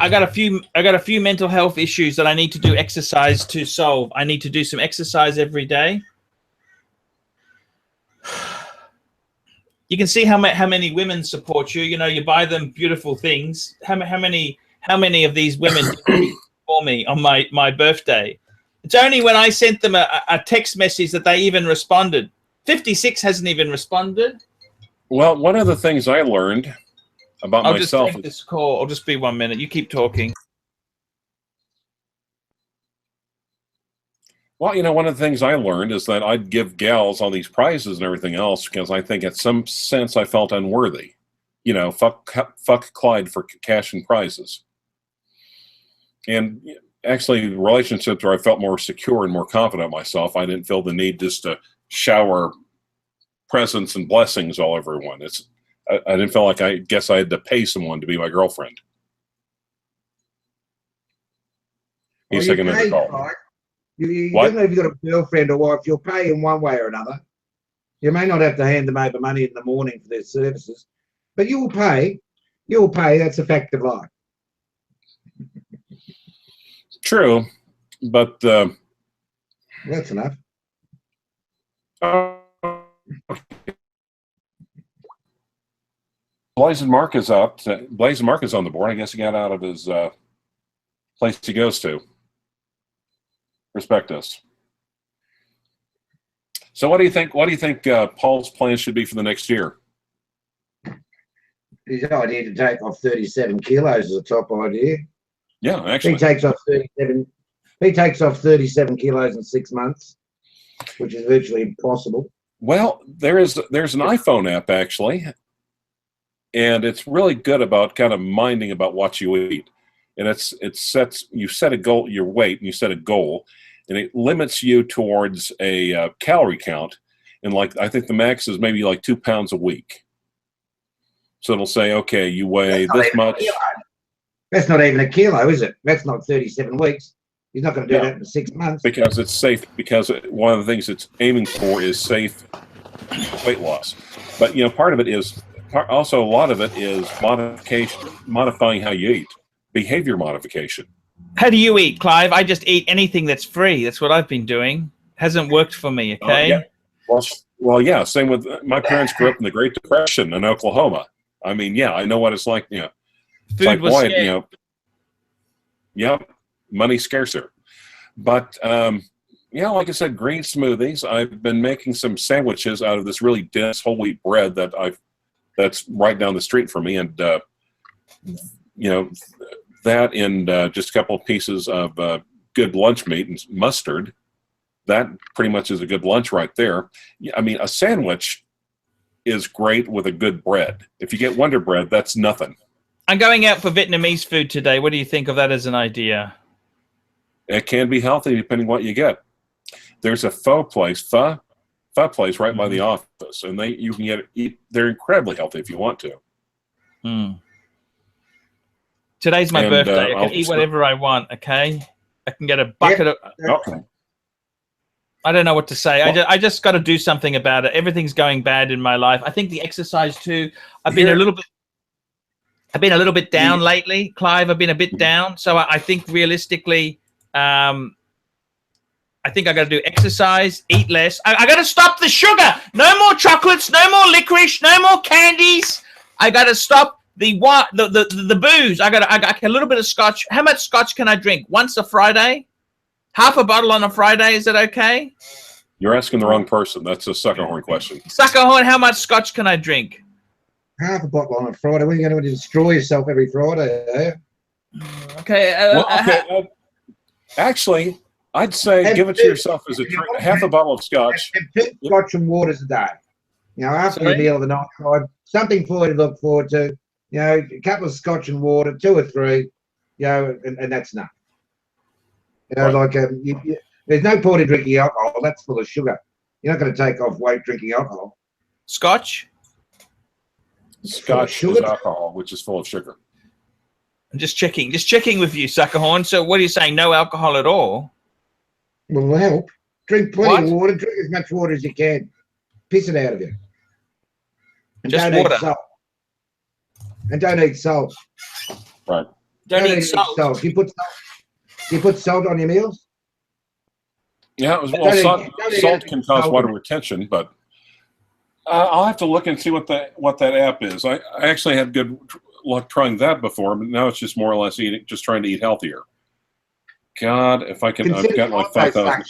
got a few mental health issues that I need to do exercise to solve. I need to do some exercise every day. You can see how many women support you. You know, you buy them beautiful things. How many of these women did for me on my birthday? It's only when I sent them a text message that they even responded. 56 hasn't even responded. Well, one of the things I learned about myself. I'll just take this call. I'll just be 1 minute. You keep talking. Well, you know, one of the things I learned is that I'd give gals all these prizes and everything else because I think in some sense I felt unworthy. You know, fuck Clyde for cash and prizes. And actually, relationships where I felt more secure and more confident in myself, I didn't feel the need just to shower presents and blessings all over everyone. I didn't feel like I guess I had to pay someone to be my girlfriend. He's taking another call. Right? You don't know if you've got a girlfriend or wife. You'll pay in one way or another. You may not have to hand them over money in the morning for their services, but you'll pay. You'll pay. That's a fact of life. True, but that's enough. Blazing Mark is up. Blazing Mark is on the board. I guess he got out of his place he goes to. Respect us. So, what do you think? What do you think Paul's plan should be for the next year? His idea to take off 37 kilos is a top idea. Yeah, actually, he takes off 37. He takes off 37 kilos in 6 months, which is virtually impossible. Well, there's an iPhone app actually, and it's really good about kind of minding about what you eat. And you set a goal, your weight, and you set a goal, and it limits you towards a calorie count. And like I think the max is maybe like 2 pounds a week. So it'll say, okay, you weigh this much. That's not even a kilo, is it? That's not 37 weeks. He's not going to do that in 6 months. Because it's safe. Because one of the things it's aiming for is safe weight loss. But you know, part of it is also a lot of it is modifying how you eat, behavior modification. How do you eat, Clyve? I just eat anything that's free. That's what I've been doing. Hasn't worked for me. Okay. Yeah. Well, yeah. Same with my parents grew up in the Great Depression in Oklahoma. I mean, yeah, I know what it's like. You know, food was scarce. You know, yeah, money's scarcer. But yeah, like I said, green smoothies. I've been making some sandwiches out of this really dense whole wheat bread that's right down the street from me, and you know, that and just a couple of pieces of good lunch meat and mustard. That pretty much is a good lunch right there. I mean, a sandwich is great with a good bread. If you get Wonder Bread, that's nothing. I'm going out for Vietnamese food today. What do you think of that as an idea? It can be healthy depending what you get. There's a pho place right by the office, and you can eat. They're incredibly healthy if you want to. Today's my birthday. I can eat whatever I want. Okay, I can get a bucket of. Okay. I don't know what to say. I just got to do something about it. Everything's going bad in my life. I think the exercise too. I've been a little bit down lately, Clyve. I've been a bit down. So I think realistically, I think I got to do exercise, eat less. I got to stop the sugar. No more chocolates, no more licorice, no more candies. I got to stop the booze. I got a little bit of scotch. How much scotch can I drink? Once a Friday? Half a bottle on a Friday, is it okay? You're asking the wrong person. That's a suckerhorn question. Suckerhorn, how much scotch can I drink? Half a bottle on a Friday. What are you going to destroy yourself every Friday? Eh? Okay. Actually, I'd say give it to yourself as a drink. Half a bottle of scotch. Have 2 scotch and waters a day. You know, after your meal of the night, something for you to look forward to. You know, a couple of scotch and water, 2 or 3. You know, and that's enough. You know, Right. like there's no point in drinking alcohol. That's full of sugar. You're not going to take off weight drinking alcohol. Scotch? Scotch is alcohol, which is full of sugar. I'm just checking with you, Suckerhorn. So what are you saying? No alcohol at all? Will help. Drink plenty of water. Drink as much water as you can. Piss it out of you. And Just don't water. eat salt. And don't eat salt. Right. Don't eat salt. Do you put salt on your meals? Yeah, salt can cause water retention, but I'll have to look and see what that app is. I actually had good luck trying that before, but now it's just more or less trying to eat healthier. God, if I can, I've got like 5,000.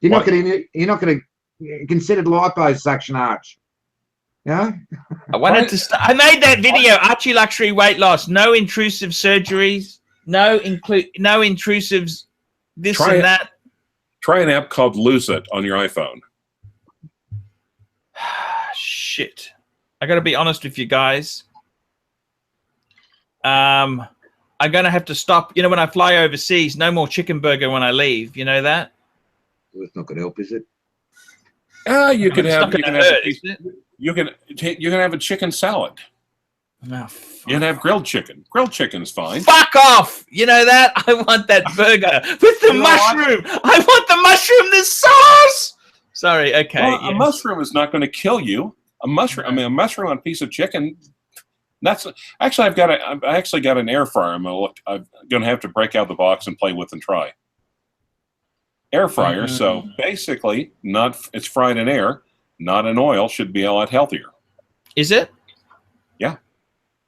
You're not going to consider liposuction, Arch. Yeah. I made that video, Archie Luxury weight loss, no intrusive surgeries, no intrusives, and that. Try an app called Lose It on your iPhone. Shit. I got to be honest with you guys. I'm going to have to stop. You know, when I fly overseas, no more chicken burger when I leave. You know that? Well, it's not going to help, is it? You can have a chicken salad. No, you can have grilled chicken. Grilled chicken's fine. Fuck off! You know that? I want that burger with the mushroom. I want the mushroom, the sauce. Sorry. Okay. Well, a mushroom is not going to kill you. A mushroom. I mean, a mushroom on a piece of chicken. That's actually I've actually got an air fryer. I'm going to have to break out the box and play with and try. Air fryer. So basically, it's fried in air, not in oil. Should be a lot healthier. Is it? Yeah,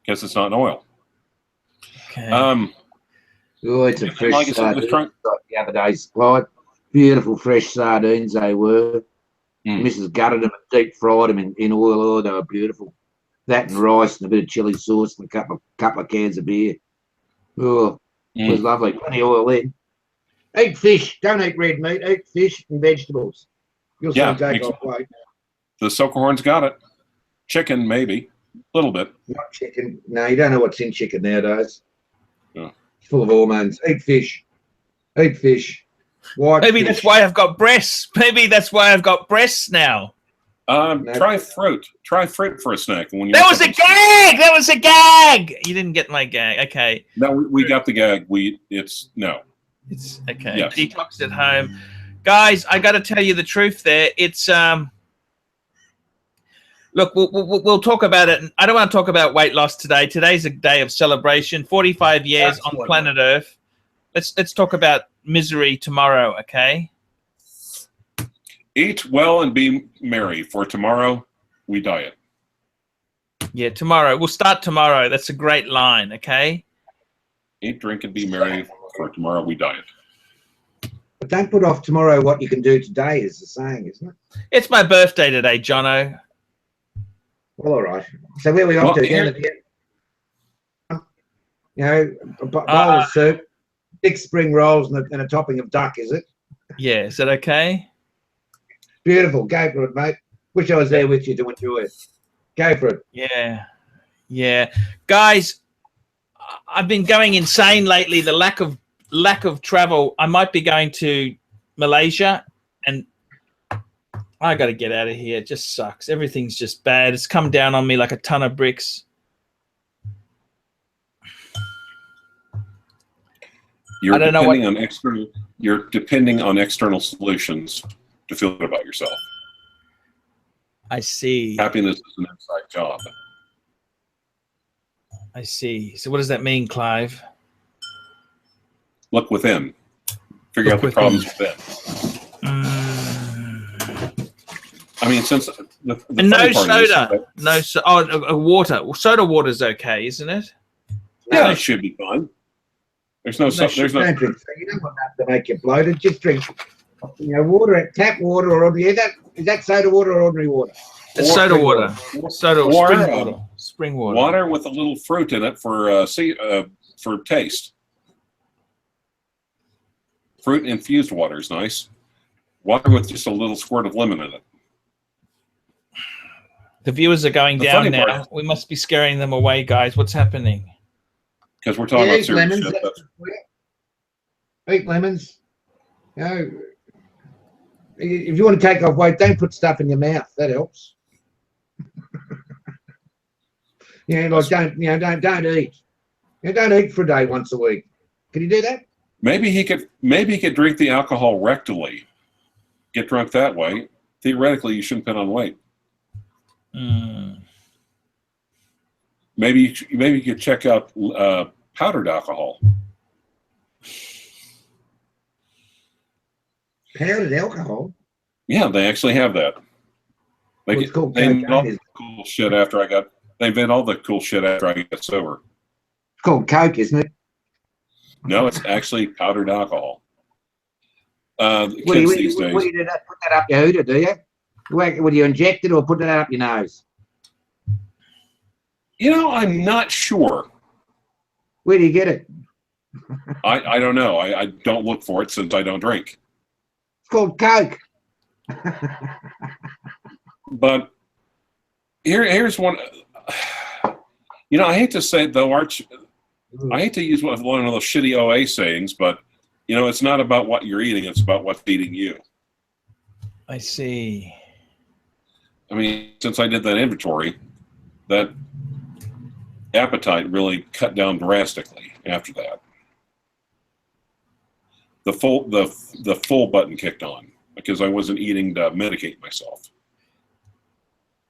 because it's not in oil. Okay. It's a fresh sardines the other day, Clyde. Beautiful fresh sardines they were. Mrs. gutted them and deep fried them in oil. Oh, they were beautiful. That and rice and a bit of chili sauce and a couple of cans of beer. Oh, it was lovely. Plenty of oil in. Eat fish. Don't eat red meat. Eat fish and vegetables. You'll soon take off weight. The Suckerhorn's got it. Chicken, maybe. A little bit. Not chicken. No, you don't know what's in chicken nowadays. Yeah. It's full of hormones. Eat fish. Eat fish. Maybe that's why I've got breasts. Maybe that's why I've got breasts now. Try fruit. Try fruit for a snack. That was a gag. That was a gag. You didn't get my gag. Okay. No, we got the gag. It's okay. Yes. Detox at home, guys. I got to tell you the truth. There, it's Look, we'll talk about it. I don't want to talk about weight loss today. Today's a day of celebration. 45 years on planet Earth. Let's talk about misery tomorrow. Okay. Eat well and be merry, for tomorrow we diet. Yeah, tomorrow. We'll start tomorrow. That's a great line, okay? Eat, drink, and be merry, for tomorrow we diet. But don't put off tomorrow what you can do today, is the saying, isn't it? It's my birthday today, Jono. Well, all right. So where are we off to again? You know, a bowl of soup, 6 spring rolls, and a topping of duck, is it? Yeah, is that okay? Beautiful. Go for it, mate. Wish I was there with you to enjoy it. Go for it. Yeah. Yeah. Guys, I've been going insane lately. The lack of travel. I might be going to Malaysia, and I got to get out of here. It just sucks. Everything's just bad. It's come down on me like a ton of bricks. You're depending on external solutions to feel good about yourself. I see. Happiness is an inside job. I see. So what does that mean, Clyve? Look within. Figure out the problems within. I mean, since the And no funny part is soda. No water. Well, soda water's okay, isn't it? yeah, it should be fine. There's no Don't drink. So you don't want that to make you bloated. Just drink, water, tap water, or is that soda water or ordinary water? It's soda water. Soda water. Spring water. Water with a little fruit in it for taste. Fruit infused water is nice. Water with just a little squirt of lemon in it. The viewers are going down now. We must be scaring them away, guys. What's happening? Because we're talking about serious shit. Eat lemons. If you want to take off weight, don't put stuff in your mouth. That helps. Don't eat. Don't eat for a day once a week. Can you do that? Maybe he could drink the alcohol rectally. Get drunk that way. Theoretically, you shouldn't put on weight. Maybe you could check out powdered alcohol. Powdered alcohol? Yeah, they actually have that. They It's called invented all cocaine. the cool shit after I got. They invented all the cool shit after I got sober. It's called Coke, isn't it? No, it's actually powdered alcohol. Kids these days. What do you do that? Put that up your hooter, do you? Would you inject it or put that up your nose? I'm not sure. Where do you get it? I don't know. I don't look for it since I don't drink. It's called Coke. But here's one. I hate to say it though, Arch. I hate to use one of those shitty OA sayings, but it's not about what you're eating; it's about what's feeding you. I see. I mean, since I did that inventory, that appetite really cut down drastically after that. The full button kicked on because I wasn't eating to medicate myself.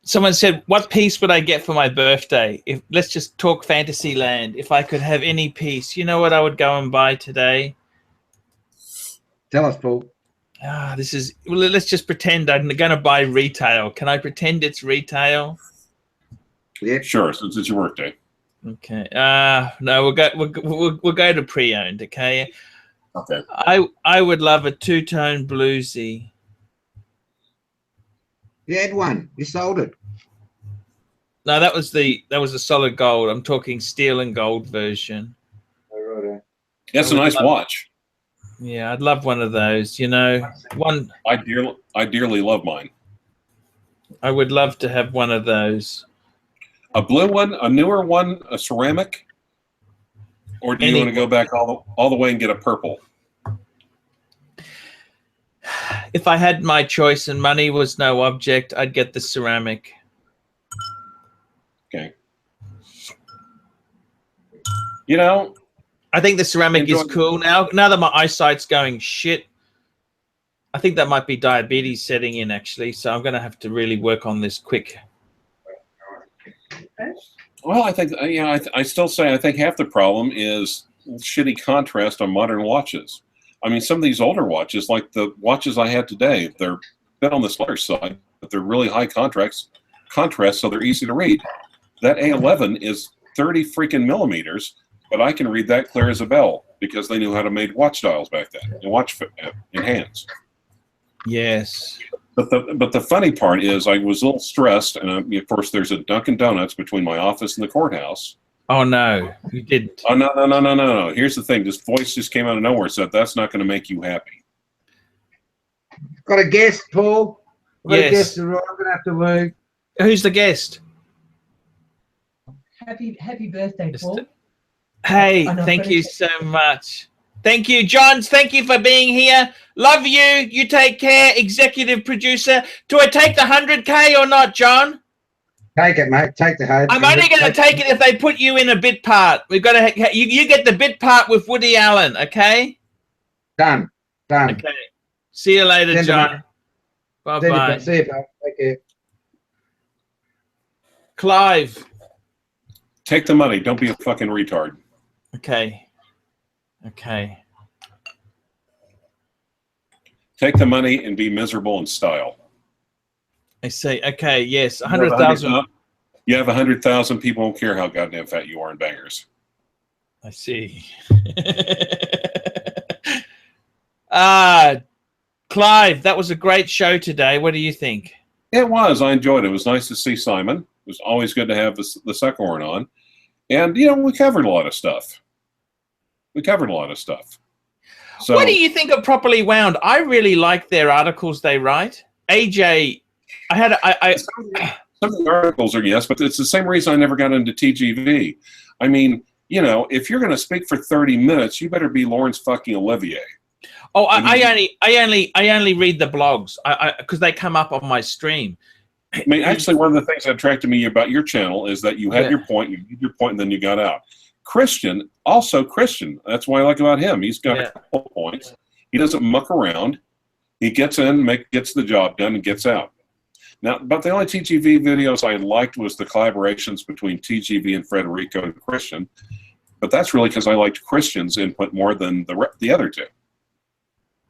Someone said, "What piece would I get for my birthday?" Let's just talk Fantasyland. If I could have any piece, you know what I would go and buy today? Tell us, Paul. Let's just pretend I'm going to buy retail. Can I pretend it's retail? Yeah, sure. Since it's your workday. Okay. No, we'll go to pre-owned. Okay. Okay. I would love a two-tone bluesy. You had one. You sold it. No, that was the solid gold. I'm talking steel and gold version. Oh, right. That's a nice watch. Yeah, I'd love one of those. One. I dearly love mine. I would love to have one of those. A blue one, a newer one, a ceramic, or do you want to go back all the way and get a purple? If I had my choice and money was no object, I'd get the ceramic. Okay. I think the ceramic is cool now. Now that my eyesight's going shit, I think that might be diabetes setting in actually. So I'm going to have to really work on this quick. Well, I think I still say I think half the problem is shitty contrast on modern watches. I mean, some of these older watches, like the watches I have today, they're a bit on the slower side, but they're really high contrast, so they're easy to read. That A11 is 30 freaking millimeters, but I can read that clear as a bell because they knew how to make watch dials back then and watch in hands. Yes. But the funny part is I was a little stressed, and of course there's a Dunkin' Donuts between my office and the courthouse. Oh no, you didn't. Oh no. Here's the thing: this voice just came out of nowhere. Said that's not going to make you happy. Got a guest, Paul. Got Yes. a guest. I'm gonna have to leave. Who's the guest? Happy birthday, Paul. Hey, thank you so much. Thank you, Johns. Thank you for being here. Love you. You take care, executive producer. Do I take the 100K or not, John? Take it, mate. Take the home. I'm only going to take it if they put you in a bit part. We've got to. You get the bit part with Woody Allen, okay? Done. Okay. See you later, John. Bye bye. See you, pal. Take care. Clyve. Take the money. Don't be a fucking retard. Okay. Take the money and be miserable in style. I see. Okay, yes, You have 100,000. You have 100,000 people who care how goddamn fat you are in bangers. I see. Clive, that was a great show today. What do you think? It was. I enjoyed it. It was nice to see Simon. It was always good to have the second one on. And, you know, we covered a lot of stuff. So, What do you think of Properly Wound? I really like their articles they write. AJ, some of the articles are yes, but it's the same reason I never got into TGV. I mean, you know, if you're going to speak for 30 minutes, you better be Laurence fucking Olivier. Oh, I only read the blogs because they come up on my stream. I mean, actually, one of the things that attracted me about your channel is that you had your point, you did your point, and then you got out. Christian, also Christian. That's what I like about him. He's got a couple of points. He doesn't muck around. He gets in, gets the job done, and gets out. Now, but the only TGV videos I liked was the collaborations between TGV and Federico and Christian. But that's really because I liked Christian's input more than the other two.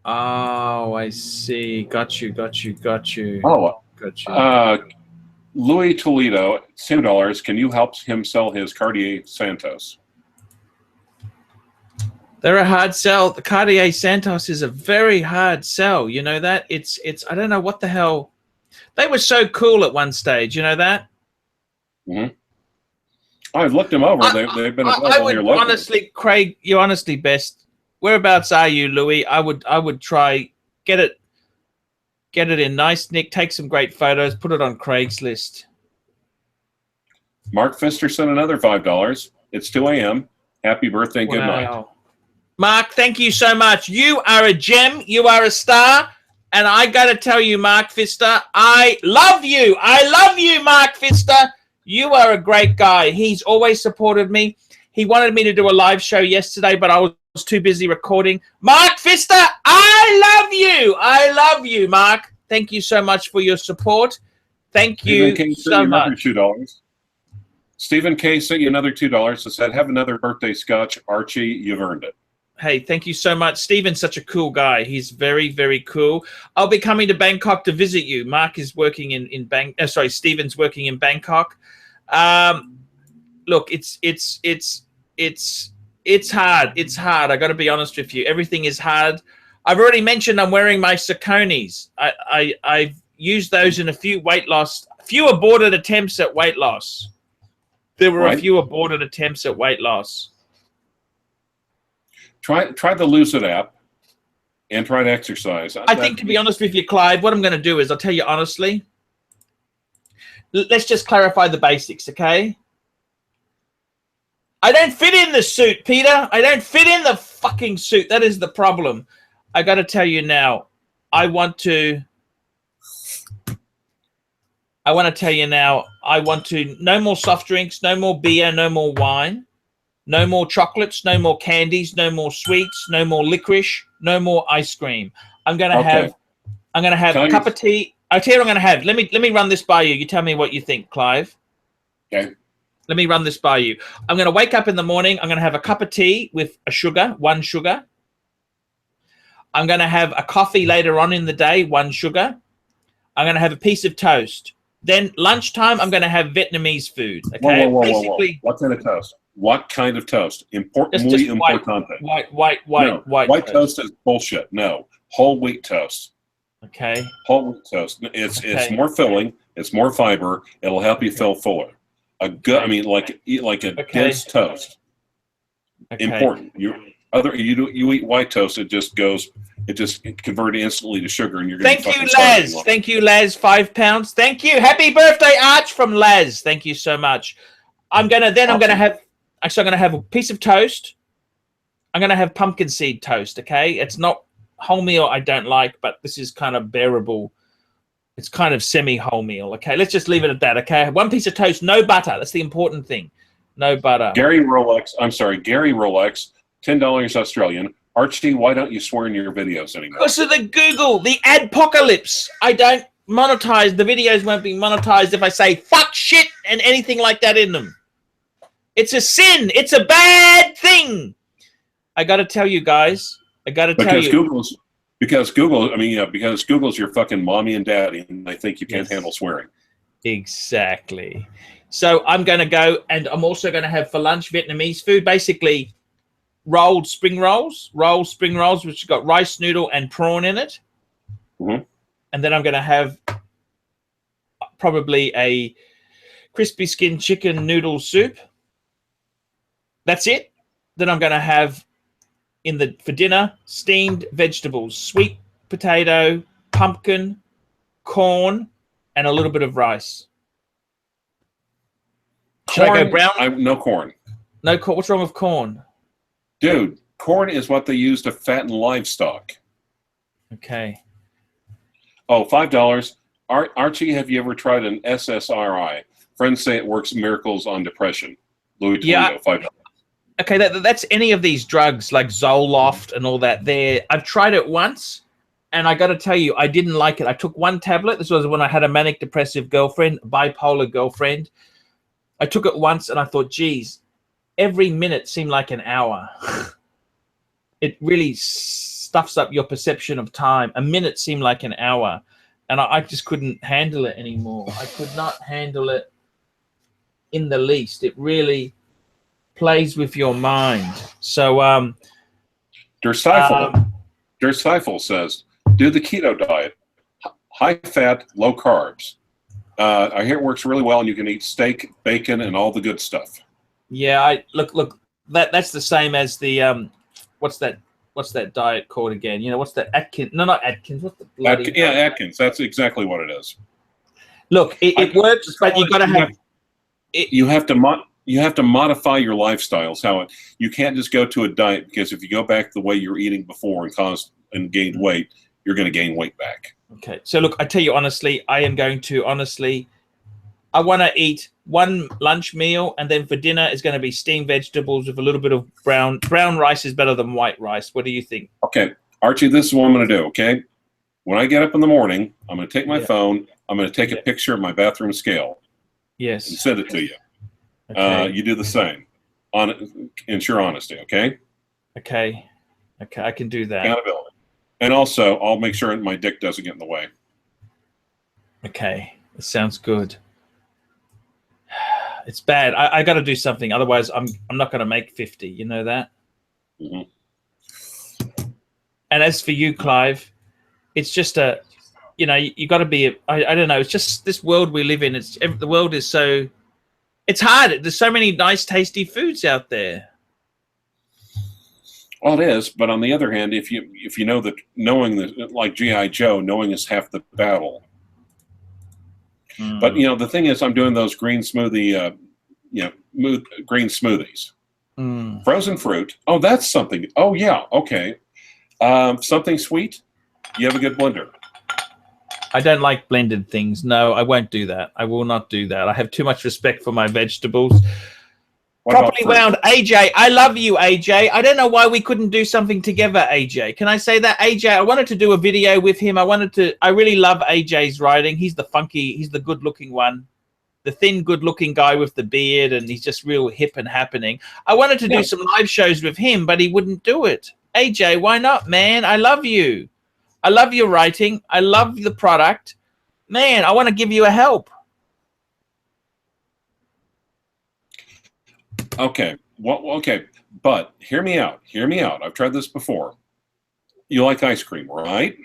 Oh, I see. Got you. Oh, got you. Louis Toledo, $2. Can you help him sell his Cartier Santos? They're a hard sell. The Cartier Santos is a very hard sell. You know that? It's I don't know what the hell. They were so cool at one stage. You know that? Mm-hmm. I've looked them over. They've been available I would here locally. honestly, Craig, you honestly best. Whereabouts are you, Louis? I would try get it in nice nick, take some great photos, put it on Craigslist. Mark Pfister sent another $5. It's 2 a.m. Happy birthday and good night. Mark, thank you so much. You are a gem. You are a star. And I got to tell you, Mark Pfister, I love you. I love you, Mark Pfister. You are a great guy. He's always supported me. He wanted me to do a live show yesterday, but I was too busy recording. Mark Pfister, I love you. I love you, Mark. Thank you so much for your support. Thank you so much. $2. Stephen K sent you another $2 that said, have another birthday scotch. Archie, you've earned it. Hey, thank you so much. Steven's such a cool guy. He's very, very cool. I'll be coming to Bangkok to visit you. Mark is working in Steven's working in Bangkok. Look, it's hard. It's hard. I got to be honest with you. Everything is hard. I've already mentioned I'm wearing my Sauconys. I've used those in a few aborted attempts at weight loss. There were a few aborted attempts at weight loss. Try the Lose It app and try to exercise. I think, to be honest with you, Clive, what I'm going to do is, I'll tell you honestly, let's just clarify the basics, okay? I don't fit in the suit, Peter. I don't fit in the fucking suit. That is the problem. I got to tell you now, I want to no more soft drinks, no more beer, no more wine. No more chocolates, no more candies, no more sweets, no more licorice, no more ice cream. I'm gonna have a cup of tea. I'll tell you what I'm gonna have. Let me run this by you. You tell me what you think, Clive. Okay. Let me run this by you. I'm gonna wake up in the morning. I'm gonna have a cup of tea with one sugar. I'm gonna have a coffee later on in the day, 1 sugar. I'm gonna have a piece of toast. Then lunchtime, I'm gonna have Vietnamese food. Okay. Whoa. What kind of toast? What kind of toast? Important. White toast is bullshit. No, whole wheat toast. Okay. Whole wheat toast. It's more filling. It's more fiber. It'll help you feel fuller. Like a dense toast. Okay. Important. You eat white toast. It just converts instantly to sugar, and you're going to. Thank you, Laz. Thank you, Laz. £5. Thank you. Happy birthday, Arch, from Laz. Thank you so much. I'm gonna have a piece of toast. I'm going to have pumpkin seed toast, okay? It's not wholemeal I don't like, but this is kind of bearable. It's kind of semi-wholemeal, okay? Let's just leave it at that, okay? 1 piece of toast, no butter. That's the important thing. No butter. Gary Rolex, $10 Australian. Archie, why don't you swear in your videos anymore? Because of the Google, the adpocalypse. I don't monetize. The videos won't be monetized if I say fuck, shit, and anything like that in them. It's a sin. It's a bad thing. I got to tell you guys. Because Google, I mean, yeah, because Google's your fucking mommy and daddy, and they think you can't handle swearing. Exactly. So I'm going to go, and I'm also going to have for lunch Vietnamese food, basically rolled spring rolls, which have got rice noodle and prawn in it. Mm-hmm. And then I'm going to have probably a crispy skin chicken noodle soup. That's it. Then I'm going to have for dinner, steamed vegetables, sweet potato, pumpkin, corn, and a little bit of rice. Should I go brown? No corn. No corn. What's wrong with corn? Dude, corn is what they use to fatten livestock. Okay. Oh, $5. Archie, have you ever tried an SSRI? Friends say it works miracles on depression. Louis Toledo, $5. Okay, that's any of these drugs like Zoloft and all that. I've tried it once, and I got to tell you, I didn't like it. I took one tablet. This was when I had a manic depressive girlfriend, bipolar girlfriend. I took it once, and I thought, geez, every minute seemed like an hour. It really stuffs up your perception of time. A minute seemed like an hour, and I just couldn't handle it anymore. I could not handle it in the least. It really plays with your mind. So Der Stifle says, do the keto diet, high fat, low carbs. I hear it works really well, and you can eat steak, bacon, and all the good stuff. Yeah, look. That's the same as the what's that diet called again? You know, what's the Atkins? No, not Atkins. What's the bloody? Atkins. That's exactly what it is. Look, it works, but you got to have. You have to modify your lifestyles. You can't just go to a diet, because if you go back the way you were eating before and gained weight, you're going to gain weight back. Okay. So look, I tell you honestly, I want to eat one lunch meal, and then for dinner is going to be steamed vegetables with a little bit of brown rice. Is better than white rice. What do you think? Okay, Archie, this is what I'm going to do. Okay, when I get up in the morning, I'm going to take my phone. I'm going to take a picture of my bathroom scale. Yes. And send it to you. Okay. You do the same. Ensure honesty. Okay. Okay. I can do that. Accountability. And also, I'll make sure my dick doesn't get in the way. Okay, it sounds good. It's bad. I got to do something. Otherwise, I'm not going to make 50. You know that? Mm-hmm. And as for you, Clyve, it's just you got to be, I don't know. It's just this world we live in. The world is so, it's hard. There's so many nice, tasty foods out there. Well, it is. But on the other hand, if you know that like G.I. Joe, knowing is half the battle. But the thing is, I'm doing those green smoothie, green smoothies, frozen fruit. Oh, that's something. Oh yeah, okay. Something sweet. You have a good blender. I don't like blended things. No, I won't do that. I will not do that. I have too much respect for my vegetables. Properly wound, AJ. I love you, AJ. I don't know why we couldn't do something together, AJ. Can I say that, AJ? I wanted to do a video with him. I really love AJ's writing. He's the good-looking one, the thin, good-looking guy with the beard, and he's just real hip and happening. I wanted to do some live shows with him, but he wouldn't do it. AJ, why not, man? I love you. I love your writing. I love the product. Man, I want to give you a help. Okay. Well, okay. But hear me out. Hear me out. I've tried this before. You like ice cream, right?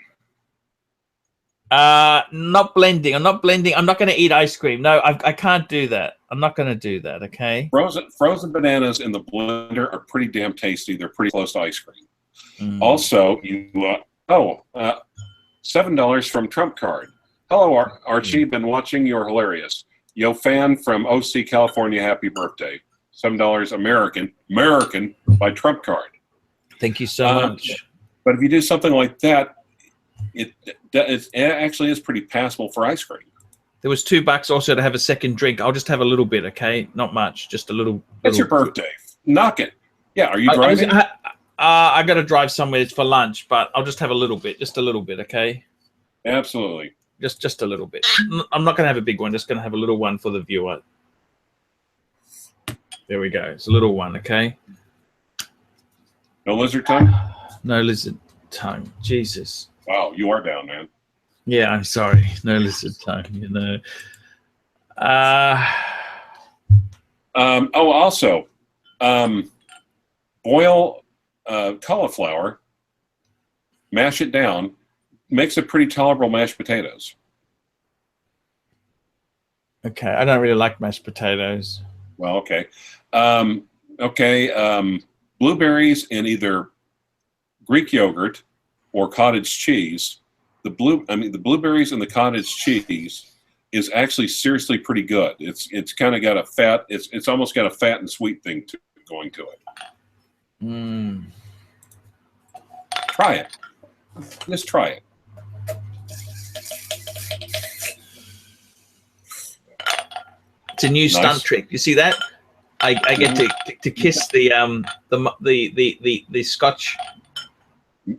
Not blending. I'm not blending. I'm not going to eat ice cream. No, I can't do that. I'm not going to do that. Okay. Frozen bananas in the blender are pretty damn tasty. They're pretty close to ice cream. Also, $7 from Trump Card. Hello, Archie. Been watching. You're hilarious. Yo, fan from OC, California. Happy birthday. $7 American by Trump Card. Thank you so much. But if you do something like that, it actually is pretty passable for ice cream. There was $2 also to have a second drink. I'll just have a little bit, okay? Not much, just a little. It's your birthday. Knock it. Yeah, are you driving? I got to drive somewhere. It's for lunch, but I'll just have a little bit, okay? Absolutely. Just a little bit. I'm not going to have a big one. Just going to have a little one for the viewer. There we go. It's a little one, okay? No lizard tongue? No lizard. time. Jesus. Wow, you are down, man. Yeah, I'm sorry. No lizard tongue, you know. Also, boil cauliflower, mash it down, makes a pretty tolerable mashed potatoes. Okay, I don't really like mashed potatoes. Well, okay. Blueberries in either Greek yogurt or cottage cheese. The blueberries and the cottage cheese is actually seriously pretty good. It's kind of got a fat. It's almost got a fat and sweet thing going to it. Mm. Try it. Just try it. It's a new stunt trick. You see that? I get to kiss the scotch.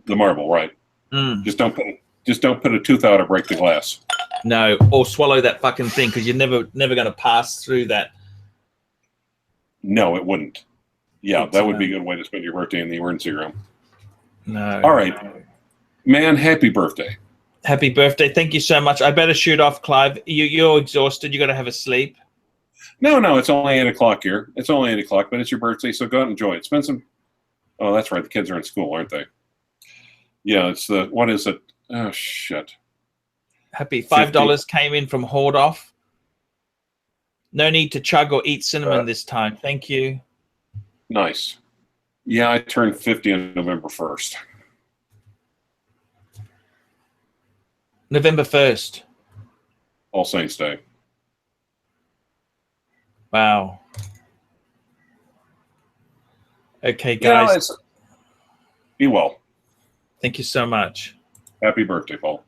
The marble, right? Mm. Just don't put a tooth out or break the glass. No, or swallow that fucking thing, because you're never going to pass through that. No, it wouldn't. Yeah, that would be a good way to spend your birthday in the emergency room. No. All right, man. Happy birthday. Happy birthday. Thank you so much. I better shoot off, Clyve. You're exhausted. You got to have a sleep. No, it's only 8 o'clock here. It's only 8 o'clock, but it's your birthday, so go out and enjoy it. Spend some. Oh, that's right. The kids are in school, aren't they? Yeah, it's the. What is it? Oh shit. Happy $5 came in from Hoard Off. No need to chug or eat cinnamon this time. Thank you. Nice. Yeah, I turned 50 on November 1st. November 1st. All Saints Day. Wow. Okay, guys. Be well. Thank you so much. Happy birthday, Paul.